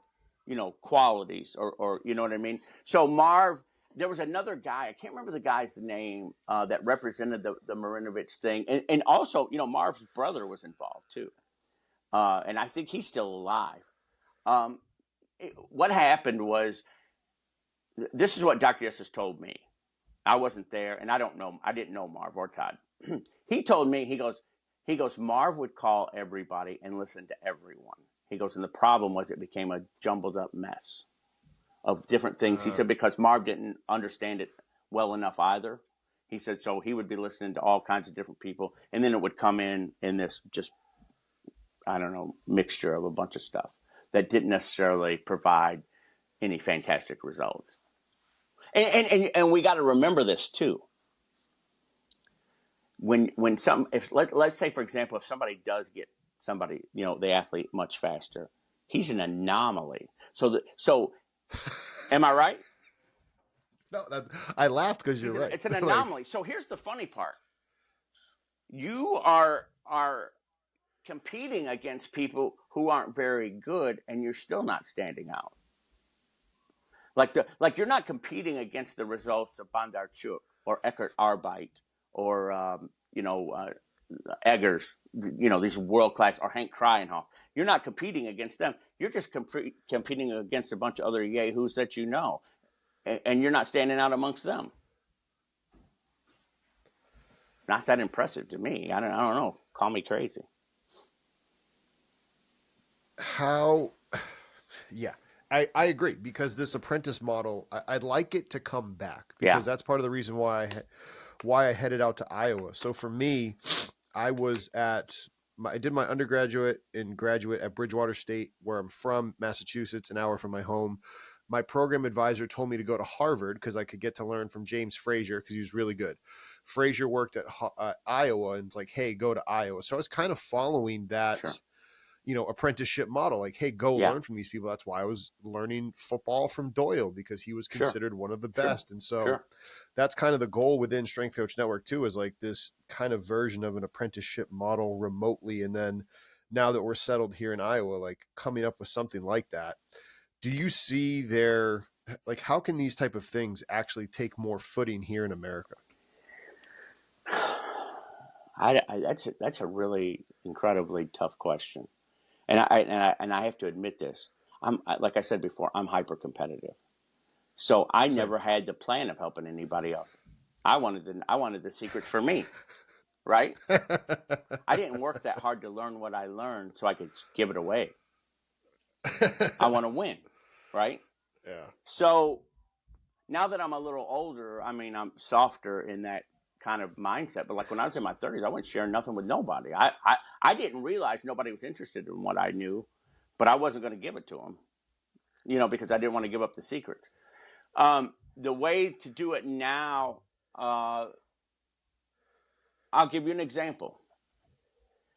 qualities or you know what I mean? So Marv, there was another guy, I can't remember the guy's name, that represented the Marinovich thing. And also, Marv's brother was involved too. And I think he's still alive. What happened was, this is what Dr. Yosef told me. I wasn't there, and I didn't know Marv or Todd. He told me, he goes, Marv would call everybody and listen to everyone. He goes, and the problem was it became a jumbled up mess of different things. He said, because Marv didn't understand it well enough either. He said, so he would be listening to all kinds of different people. And then it would come in this just, I don't know, mixture of a bunch of stuff that didn't necessarily provide any fantastic results. And we got to remember this too. Let's say, for example, if somebody does get the athlete much faster, he's an anomaly. So am I right? No, I laughed because you're right. It's an anomaly. So here's the funny part. You are competing against people who aren't very good, and you're still not standing out. Like you're not competing against the results of Bondarchuk or Eckhart Arbeit or Eggers, these world class, or Hank Kreinhoff. You're not competing against them. You're just competing against a bunch of other yahoos that you know, and you're not standing out amongst them. Not that impressive to me. I don't know. Call me crazy. Yeah, I agree, because this apprentice model, I'd like it to come back, because that's part of the reason why I headed out to Iowa. So for me, I did my undergraduate and graduate at Bridgewater State, where I'm from, Massachusetts, an hour from my home. My program advisor told me to go to Harvard because I could get to learn from James Frazier, because he was really good. Frazier worked at Iowa, and it's like, hey, go to Iowa. So I was kind of following that. Sure. Apprenticeship model, like, hey, go learn from these people. That's why I was learning football from Doyle, because he was considered one of the best. And so that's kind of the goal within Strength Coach Network too, is like this kind of version of an apprenticeship model remotely. And then now that we're settled here in Iowa, like coming up with something like that. Do you see how can these type of things actually take more footing here in America? That's a really incredibly tough question. And I have to admit this. Like I said before, I'm hyper competitive. So I never had the plan of helping anybody else. I wanted the secrets for me, right? I didn't work that hard to learn what I learned so I could give it away. I want to win, right? Yeah. So now that I'm a little older, I'm softer in that kind of mindset. But like when I was in my 30s, I wouldn't share nothing with nobody. I didn't realize nobody was interested in what I knew, but I wasn't going to give it to them, because I didn't want to give up the secrets. The way to do it now, I'll give you an example.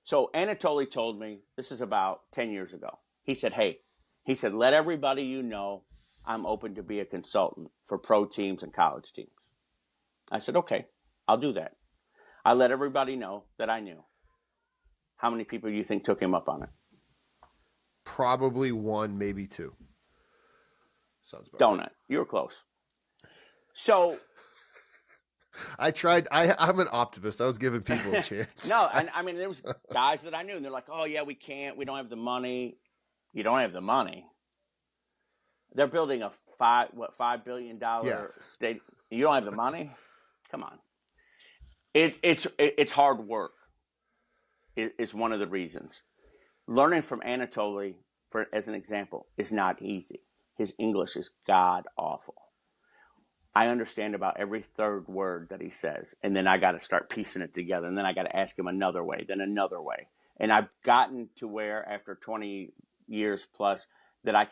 So Anatoly told me, this is about 10 years ago. He said, let everybody you know I'm open to be a consultant for pro teams and college teams. I said, okay, I'll do that. I let everybody know that I knew. How many people do you think took him up on it? Probably one, maybe two. Sounds about Donut. Right. You were close. So I tried. I'm an optimist. I was giving people a chance. No, and there was guys that I knew, and they're like, oh, yeah, we can't. We don't have the money. You don't have the money. They're building a $5 billion state. You don't have the money? Come on. It's hard work. Is one of the reasons. Learning from Anatoly, as an example, is not easy. His English is god awful. I understand about every third word that he says, and then I got to start piecing it together, and then I got to ask him another way, then another way. And I've gotten to where, after 20 years plus, that I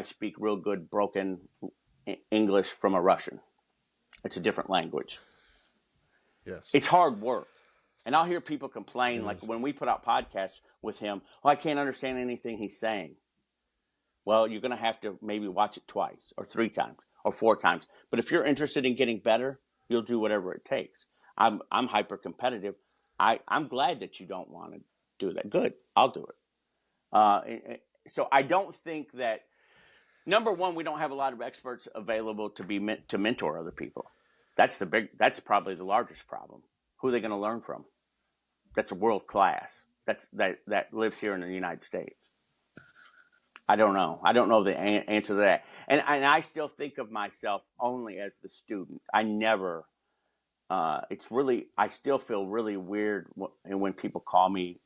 speak real good broken English from a Russian. It's a different language. Yes. It's hard work. And I'll hear people complain, like when we put out podcasts with him, I can't understand anything he's saying. Well, you're going to have to maybe watch it twice or 3 times or 4 times. But if you're interested in getting better, you'll do whatever it takes. I'm hyper competitive. I'm glad that you don't want to do that. Good. I'll do it. So I don't think that, number one, we don't have a lot of experts available to mentor other people. That's probably the largest problem. Who are they going to learn from? That's a world class. That lives here in the United States. I don't know. I don't know the answer to that. And I still think of myself only as the student. I never. I still feel really weird when people call me,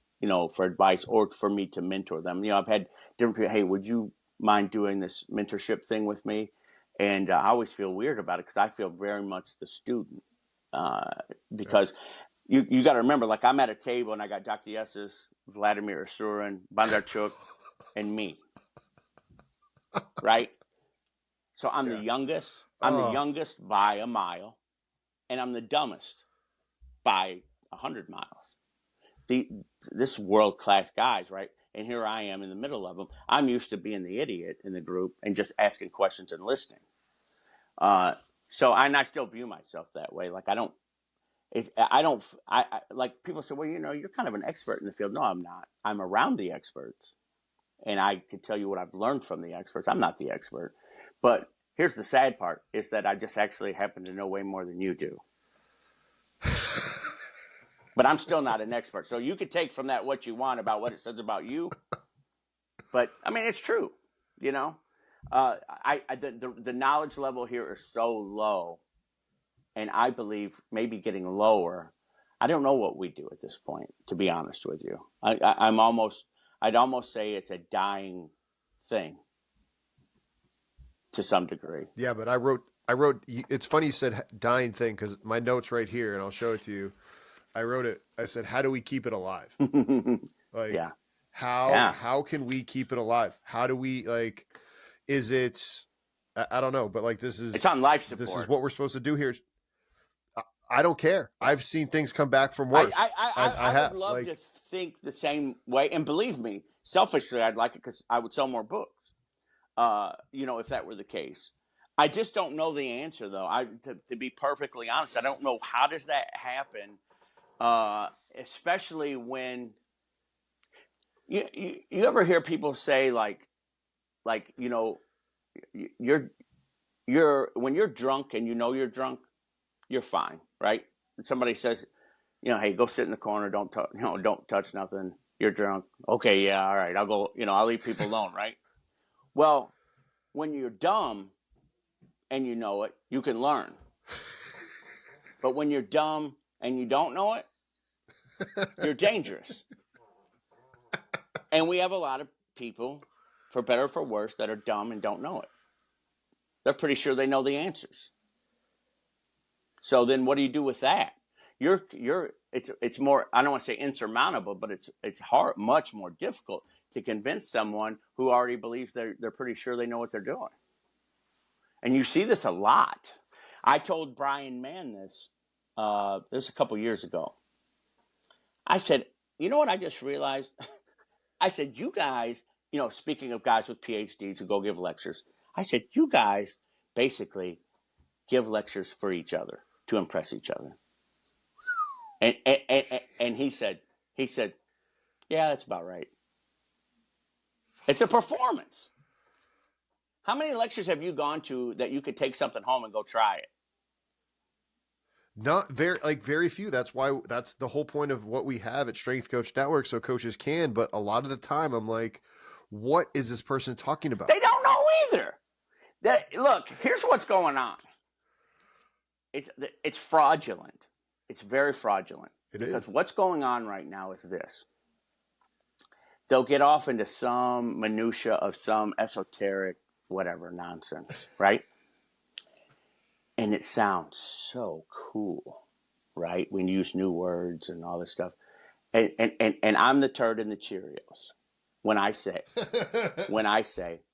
for advice or for me to mentor them. I've had different people. Hey, would you mind doing this mentorship thing with me? And I always feel weird about it because I feel very much the student. Because you got to remember, like I'm at a table and I got Dr. Yeses, Vladimir Asurin, Bondarchuk, and me. Right? So I'm the youngest. I'm the youngest by a mile, and I'm the dumbest by 100 miles. This world-class guys, right? And here I am in the middle of them. I'm used to being the idiot in the group and just asking questions and listening. So I still view myself that way. Like I like people say, well, you're kind of an expert in the field. No, I'm not. I'm around the experts, and I can tell you what I've learned from the experts. I'm not the expert, but here's the sad part: is that I just actually happen to know way more than you do. But I'm still not an expert. So you could take from that what you want about what it says about you. But I mean, it's true. The knowledge level here is so low, and I believe maybe getting lower. I don't know what we do at this point, to be honest with you. I'd almost say it's a dying thing to some degree. Yeah, but I wrote, it's funny you said dying thing because my note's right here and I'll show it to you. I wrote it. I said, how do we keep it alive? How can we keep it alive? How do we is it, I don't know, but it's on life support. This is what we're supposed to do here. I don't care. I've seen things come back from worse. I would love to think the same way. And believe me, selfishly, I'd like it because I would sell more books. If that were the case. I just don't know the answer, though. To be perfectly honest, I don't know how does that happen, especially when you ever hear people say you're when you're drunk and you're drunk, you're fine, right? And somebody says, hey, go sit in the corner, don't touch nothing. You're drunk. Okay, yeah, all right. I'll go. I'll leave people alone, right? Well, when you're dumb and you know it, you can learn. But when you're dumb and you don't know it, you're dangerous. And we have a lot of people, for better or for worse, that are dumb and don't know it. They're pretty sure they know the answers. So then what do you do with that? It's more, I don't want to say insurmountable, but it's hard, much more difficult to convince someone who already believes they're pretty sure they know what they're doing. And you see this a lot. I told Brian Mann this a couple years ago. I said, you know what I just realized? I said, you guys, speaking of guys with PhDs who go give lectures, I said, you guys basically give lectures for each other to impress each other. And he said, yeah, that's about right. It's a performance. How many lectures have you gone to that you could take something home and go try it? Not very few. That's why that's the whole point of what we have at Strength Coach Network, so coaches can. But a lot of the time, I'm like, what is this person talking about? They don't know either. Look, here's what's going on. It's fraudulent. It's very fraudulent. Because what's going on right now is this. They'll get off into some minutia of some esoteric whatever nonsense, right? And it sounds so cool, right? We use new words and all this stuff. And I'm the turd in the Cheerios when I say,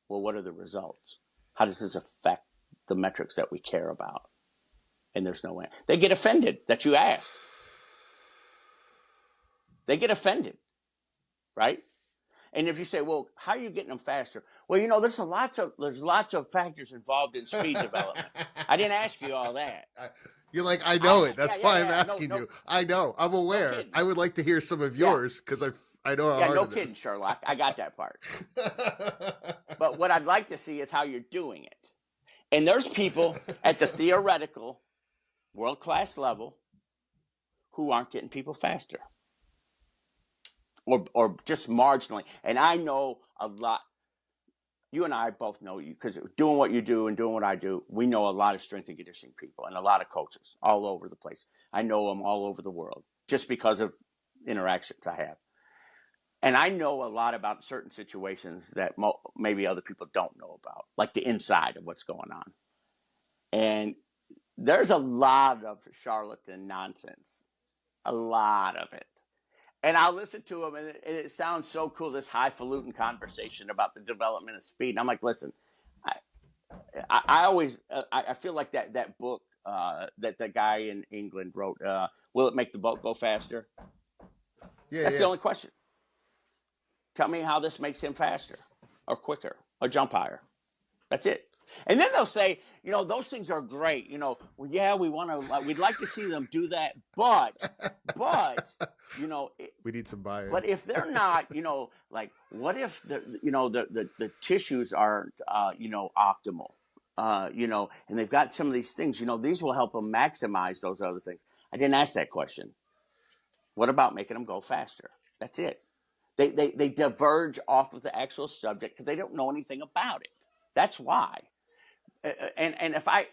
well, what are the results? How does this affect the metrics that we care about? And there's no way. They get offended that you asked. They get offended, right? And if you say, well, how are you getting them faster? Well, there's lots of factors involved in speed development. I didn't ask you all that. You're like, I know it. That's why I'm asking you. I know. I'm aware. No, I would like to hear some of yours because I know how hard no kidding, Sherlock. I got that part. But what I'd like to see is how you're doing it. And there's people at the theoretical world-class level who aren't getting people faster. Or just marginally. And I know a lot. You and I both know you because doing what you do and doing what I do, we know a lot of strength and conditioning people and a lot of coaches all over the place. I know them all over the world just because of interactions I have. And I know a lot about certain situations that maybe other people don't know about, like the inside of what's going on. And there's a lot of charlatan nonsense, a lot of it. And I'll listen to them, and it sounds so cool, this highfalutin conversation about the development of speed. And I'm like, listen, I always I feel like that book that the guy in England wrote, Will It Make the Boat Go Faster? That's the only question. Tell me how this makes him faster or quicker or jump higher. That's it. And then they'll say, those things are great. Well, yeah, we'd like to see them do that, but, we need some buy-in. But if they're not, like, what if the tissues aren't, optimal, and they've got some of these things, these will help them maximize those other things. I didn't ask that question. What about making them go faster? That's it. They diverge off of the actual subject because they don't know anything about it. That's why. And if I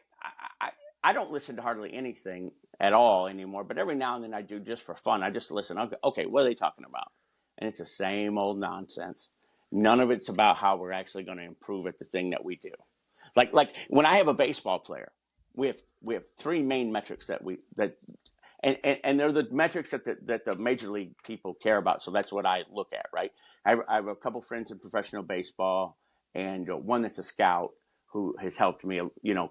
don't listen to hardly anything at all anymore, but every now and then I do just for fun. I just listen. Okay, what are they talking about? And it's the same old nonsense. None of it's about how we're actually going to improve at the thing that we do. Like when I have a baseball player, we have three main metrics and they're the metrics that the major league people care about. So that's what I look at, right? I have a couple friends in professional baseball and one that's a scout who has helped me,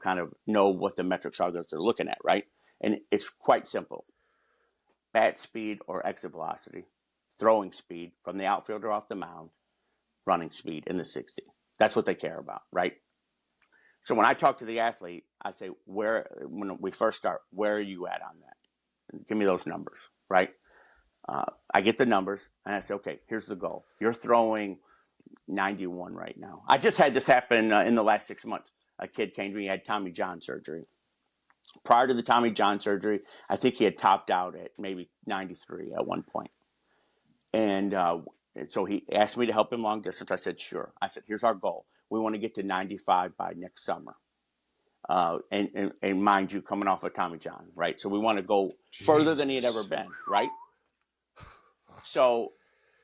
kind of know what the metrics are that they're looking at, right? And it's quite simple. Bat speed or exit velocity, throwing speed from the outfielder off the mound, running speed in the 60. That's what they care about, right? So when I talk to the athlete, I say, when we first start, where are you at on that? And give me those numbers, right? I get the numbers, and I say, okay, here's the goal. You're throwing 91 right now. I just had this happen in the last 6 months. A kid came to me, he had Tommy John surgery. Prior to the Tommy John surgery, I think he had topped out at maybe 93 at one point. And so he asked me to help him long distance. I said, sure. I said, here's our goal. We want to get to 95 by next summer. And mind you, coming off of Tommy John, right? So we want to go further than he had ever been, right? So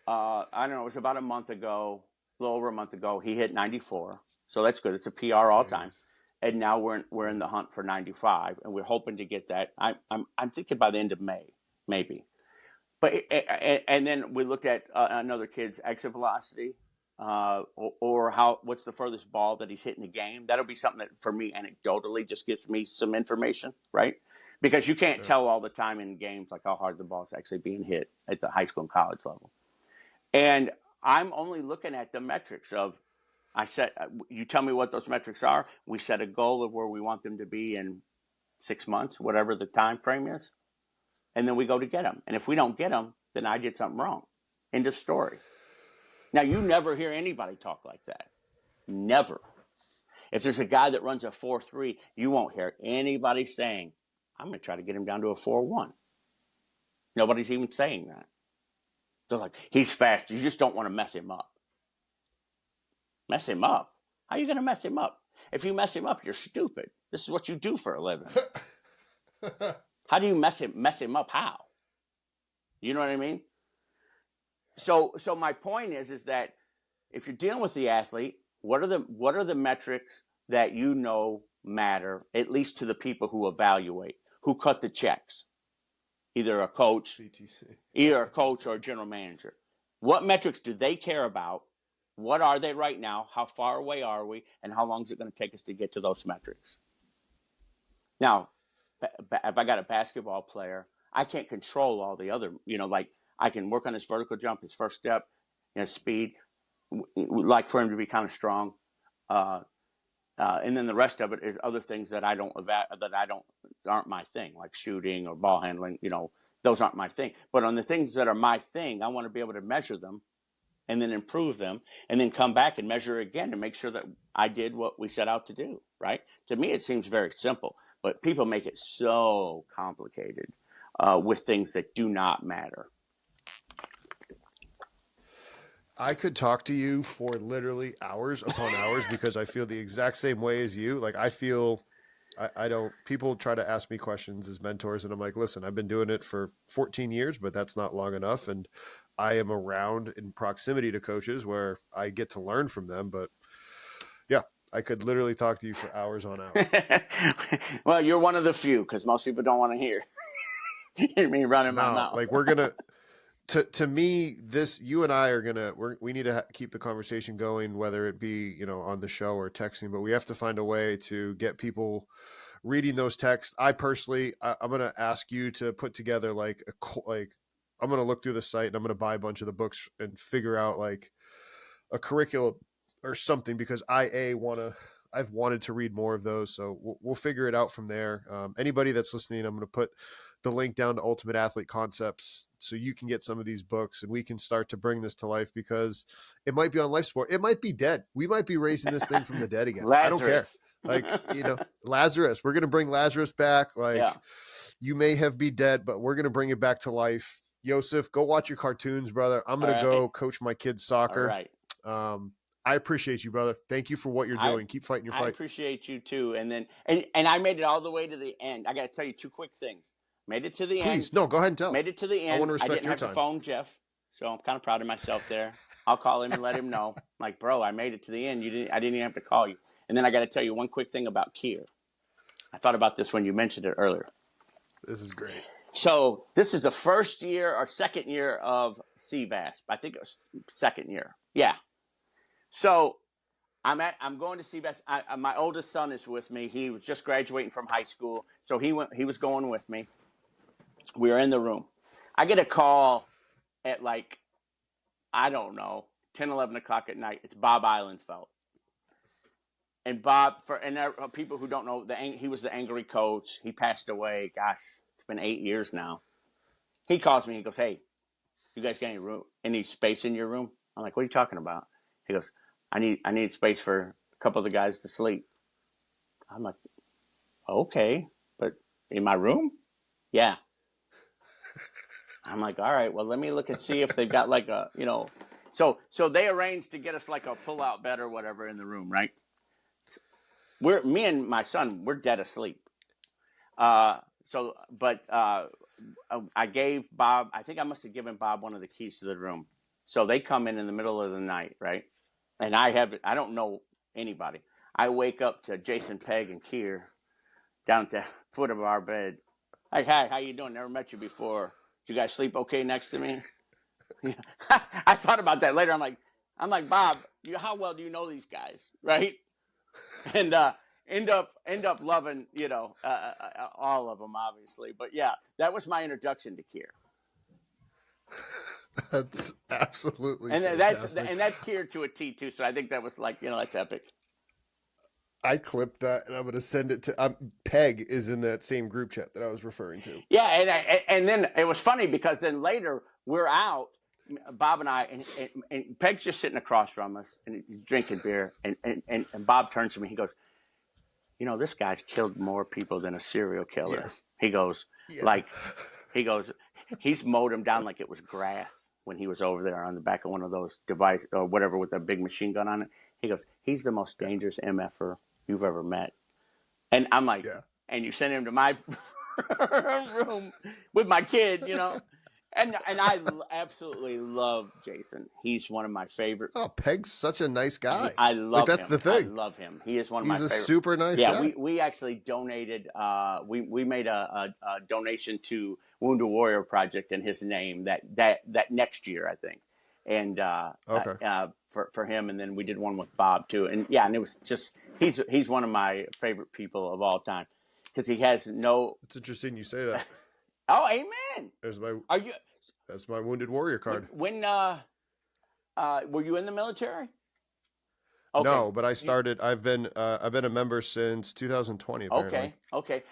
I don't know, it was about a month ago, a little over a month ago, he hit 94. So that's good. It's a PR all time. And now we're in the hunt for 95, and we're hoping to get that. I'm thinking by the end of May, maybe. But and then we looked at another kid's exit velocity, or what's the furthest ball that he's hitting the game. That'll be something that for me anecdotally just gives me some information, right? Because you can't tell all the time in games like how hard the ball's actually being hit at the high school and college level. And I'm only looking at the metrics of. I said, you tell me what those metrics are. We set a goal of where we want them to be in 6 months, whatever the time frame is. And then we go to get them. And if we don't get them, then I did something wrong. End of story. Now, you never hear anybody talk like that. Never. If there's a guy that runs a 4.3, you won't hear anybody saying, I'm going to try to get him down to a 4.1. Nobody's even saying that. They're like, he's fast. You just don't want to mess him up. Mess him up? How are you going to mess him up? If you mess him up, you're stupid. This is what you do for a living. How do you mess him up? How? You know what I mean? So my point is that if you're dealing with the athlete, what are the metrics that matter, at least to the people who evaluate, who cut the checks? Either a coach, or a general manager. What metrics do they care about? What are they right now? How far away are we? And how long is it going to take us to get to those metrics? Now, if I got a basketball player, I can't control all the other, like I can work on his vertical jump, his first step, his speed, like for him to be kind of strong. And then the rest of it is other things that aren't my thing, like shooting or ball handling, those aren't my thing. But on the things that are my thing, I want to be able to measure them and then improve them, and then come back and measure again to make sure that I did what we set out to do, right? To me, it seems very simple, but people make it so complicated with things that do not matter. I could talk to you for literally hours upon hours because I feel the exact same way as you. Like people try to ask me questions as mentors, and I'm like, listen, I've been doing it for 14 years, but that's not long enough. And I am around in proximity to coaches where I get to learn from them. But yeah, I could literally talk to you for hours on hours. Well, you're one of the few, because most people don't want to hear me running my mouth. Like we're gonna. To me, this you and I are gonna we need to keep the conversation going, whether it be on the show or texting. But we have to find a way to get people reading those texts. I personally, I'm gonna ask you to put together like I'm gonna look through the site and I'm gonna buy a bunch of the books and figure out like a curriculum or something, because I've wanted to read more of those. So we'll figure it out from there. Anybody that's listening, I'm going to put the link down to Ultimate Athlete Concepts so you can get some of these books and we can start to bring this to life, because it might be on Life Support. It might be dead. We might be raising this thing from the dead again. Lazarus. I don't care. Like, Lazarus, we're going to bring Lazarus back. Like you may have be dead, but we're going to bring it back to life. Yosef, go watch your cartoons, brother. I'm going to go coach my kids' soccer. All right. I appreciate you, brother. Thank you for what you're doing. Keep fighting your fight. I appreciate you too. And then, and I made it all the way to the end. I got to tell you two quick things. Made it to the end. Please, no, go ahead and tell. Made it to the end. I want to respect didn't your have time. to phone Jeff, so I'm kind of proud of myself there. I'll call him and let him know. Like, bro, I made it to the end. I didn't even have to call you. And then I got to tell you one quick thing about Kier. I thought about this when you mentioned it earlier. This is great. So this is the first year or second year of CVASP. I think it was second year. Yeah. So I'm going to CVASP. My oldest son is with me. He was just graduating from high school, so he was going with me. We were in the room. I get a call at like, I don't know, 10, 11 o'clock at night. It's Bob Eilenfeld. And Bob, people who don't know, he was the angry coach. He passed away. Gosh, it's been 8 years now. He calls me. He goes, "Hey, you guys got any space in your room?" I'm like, "What are you talking about?" He goes, I need space for a couple of the guys to sleep." I'm like, "Okay, but in my room?" "Yeah." I'm like, "All right, well, let me look and see if they've got like a, So they arranged to get us like a pull-out bed or whatever in the room, right? Me and my son, we're dead asleep. I gave Bob, I think I must have given Bob one of the keys to the room. So they come in the middle of the night, right? And I don't know anybody. I wake up to Jason Pegg and Kier down at the foot of our bed. "Hey, hi, how you doing? Never met you before. Did you guys sleep okay next to me?" I thought about that later. I'm like, "Bob, how well do you know these guys?" Right? And end up loving, all of them, obviously. But yeah, that was my introduction to Kier. That's absolutely fantastic. That's Kier to a T too. So I think that was like, that's epic. I clipped that and I'm going to send it to Peg is in that same group chat that I was referring to. Yeah. And then it was funny because then later we're out, Bob and I, and Peg's just sitting across from us and he's drinking beer. And Bob turns to me. He goes, "This guy's killed more people than a serial killer." Yes. He goes, he's mowed him down like it was grass when he was over there on the back of one of those devices or whatever with a big machine gun on it. He goes, "He's the most dangerous MFer you've ever met." And I'm like, and you send him to my room with my kid, And I absolutely love Jason. He's one of my favorite. Oh, Peg's such a nice guy. I love him. That's the thing. I love him. He is one of my favorite. He's a super nice guy. Yeah, we actually donated. We made a donation to Wounded Warrior Project in his name that next year, I think. And for him, and then we did one with Bob too. And yeah, and it was just he's one of my favorite people of all time because he has no. It's interesting you say that. Oh, amen. That's my Wounded Warrior card. When were you in the military? Okay. No, but I started. I've been a member since 2020. Apparently. Okay.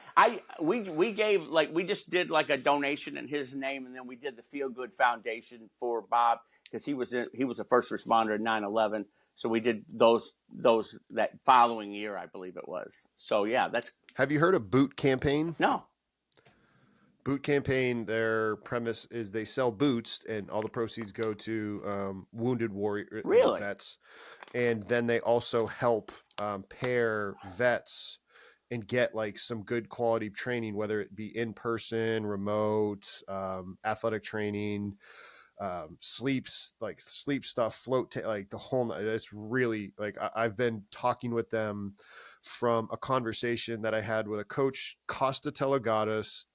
We just did like a donation in his name, and then we did the Feel Good Foundation for Bob because he was a first responder in 9/11. So we did those that following year, I believe it was. So yeah, that's. Have you heard of Boot Campaign? No. Boot Campaign, their premise is they sell boots and all the proceeds go to wounded warrior vets. And then they also help pair vets and get like some good quality training, whether it be in person, remote, athletic training. sleep stuff, like the whole, it's really like, I've been talking with them from a conversation that I had with a coach, Costa Telagadas,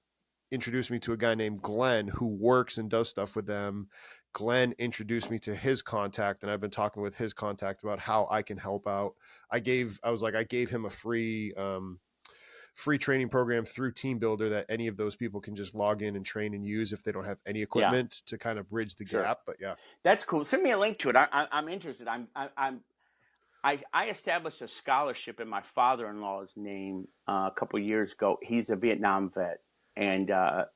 introduced me to a guy named Glenn who works and does stuff with them. Glenn introduced me to his contact, and I've been talking with his contact about how I can help out. I gave him a free training program through TeamBuildr that any of those people can just log in and train and use if they don't have any equipment to kind of bridge the gap. But yeah, that's cool. Send me a link to it. I'm interested. I established a scholarship in my father-in-law's name a couple of years ago. He's a Vietnam vet and a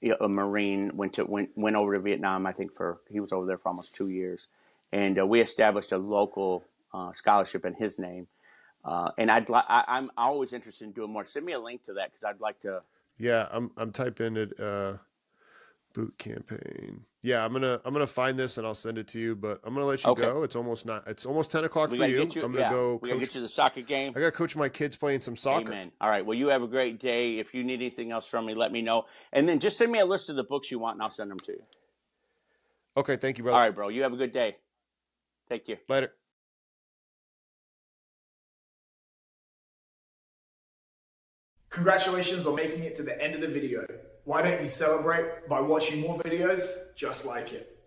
Marine. Went over to Vietnam. I think he was over there for almost 2 years, and we established a local scholarship in his name. And I'm always interested in doing more. Send me a link to that because I'd like to. Yeah, I'm typing it. Boot campaign. Yeah, I'm gonna find this and I'll send it to you. But I'm gonna let you go. It's almost 10 o'clock for you. I'm gonna go. We gotta get you to the soccer game. I gotta coach my kids playing some soccer. Amen. All right. Well, you have a great day. If you need anything else from me, let me know. And then just send me a list of the books you want, and I'll send them to you. Okay. Thank you, brother. All right, bro. You have a good day. Thank you. Later. Congratulations on making it to the end of the video. Why don't you celebrate by watching more videos just like it?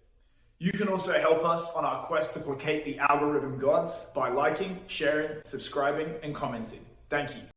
You can also help us on our quest to placate the algorithm gods by liking, sharing, subscribing, and commenting. Thank you.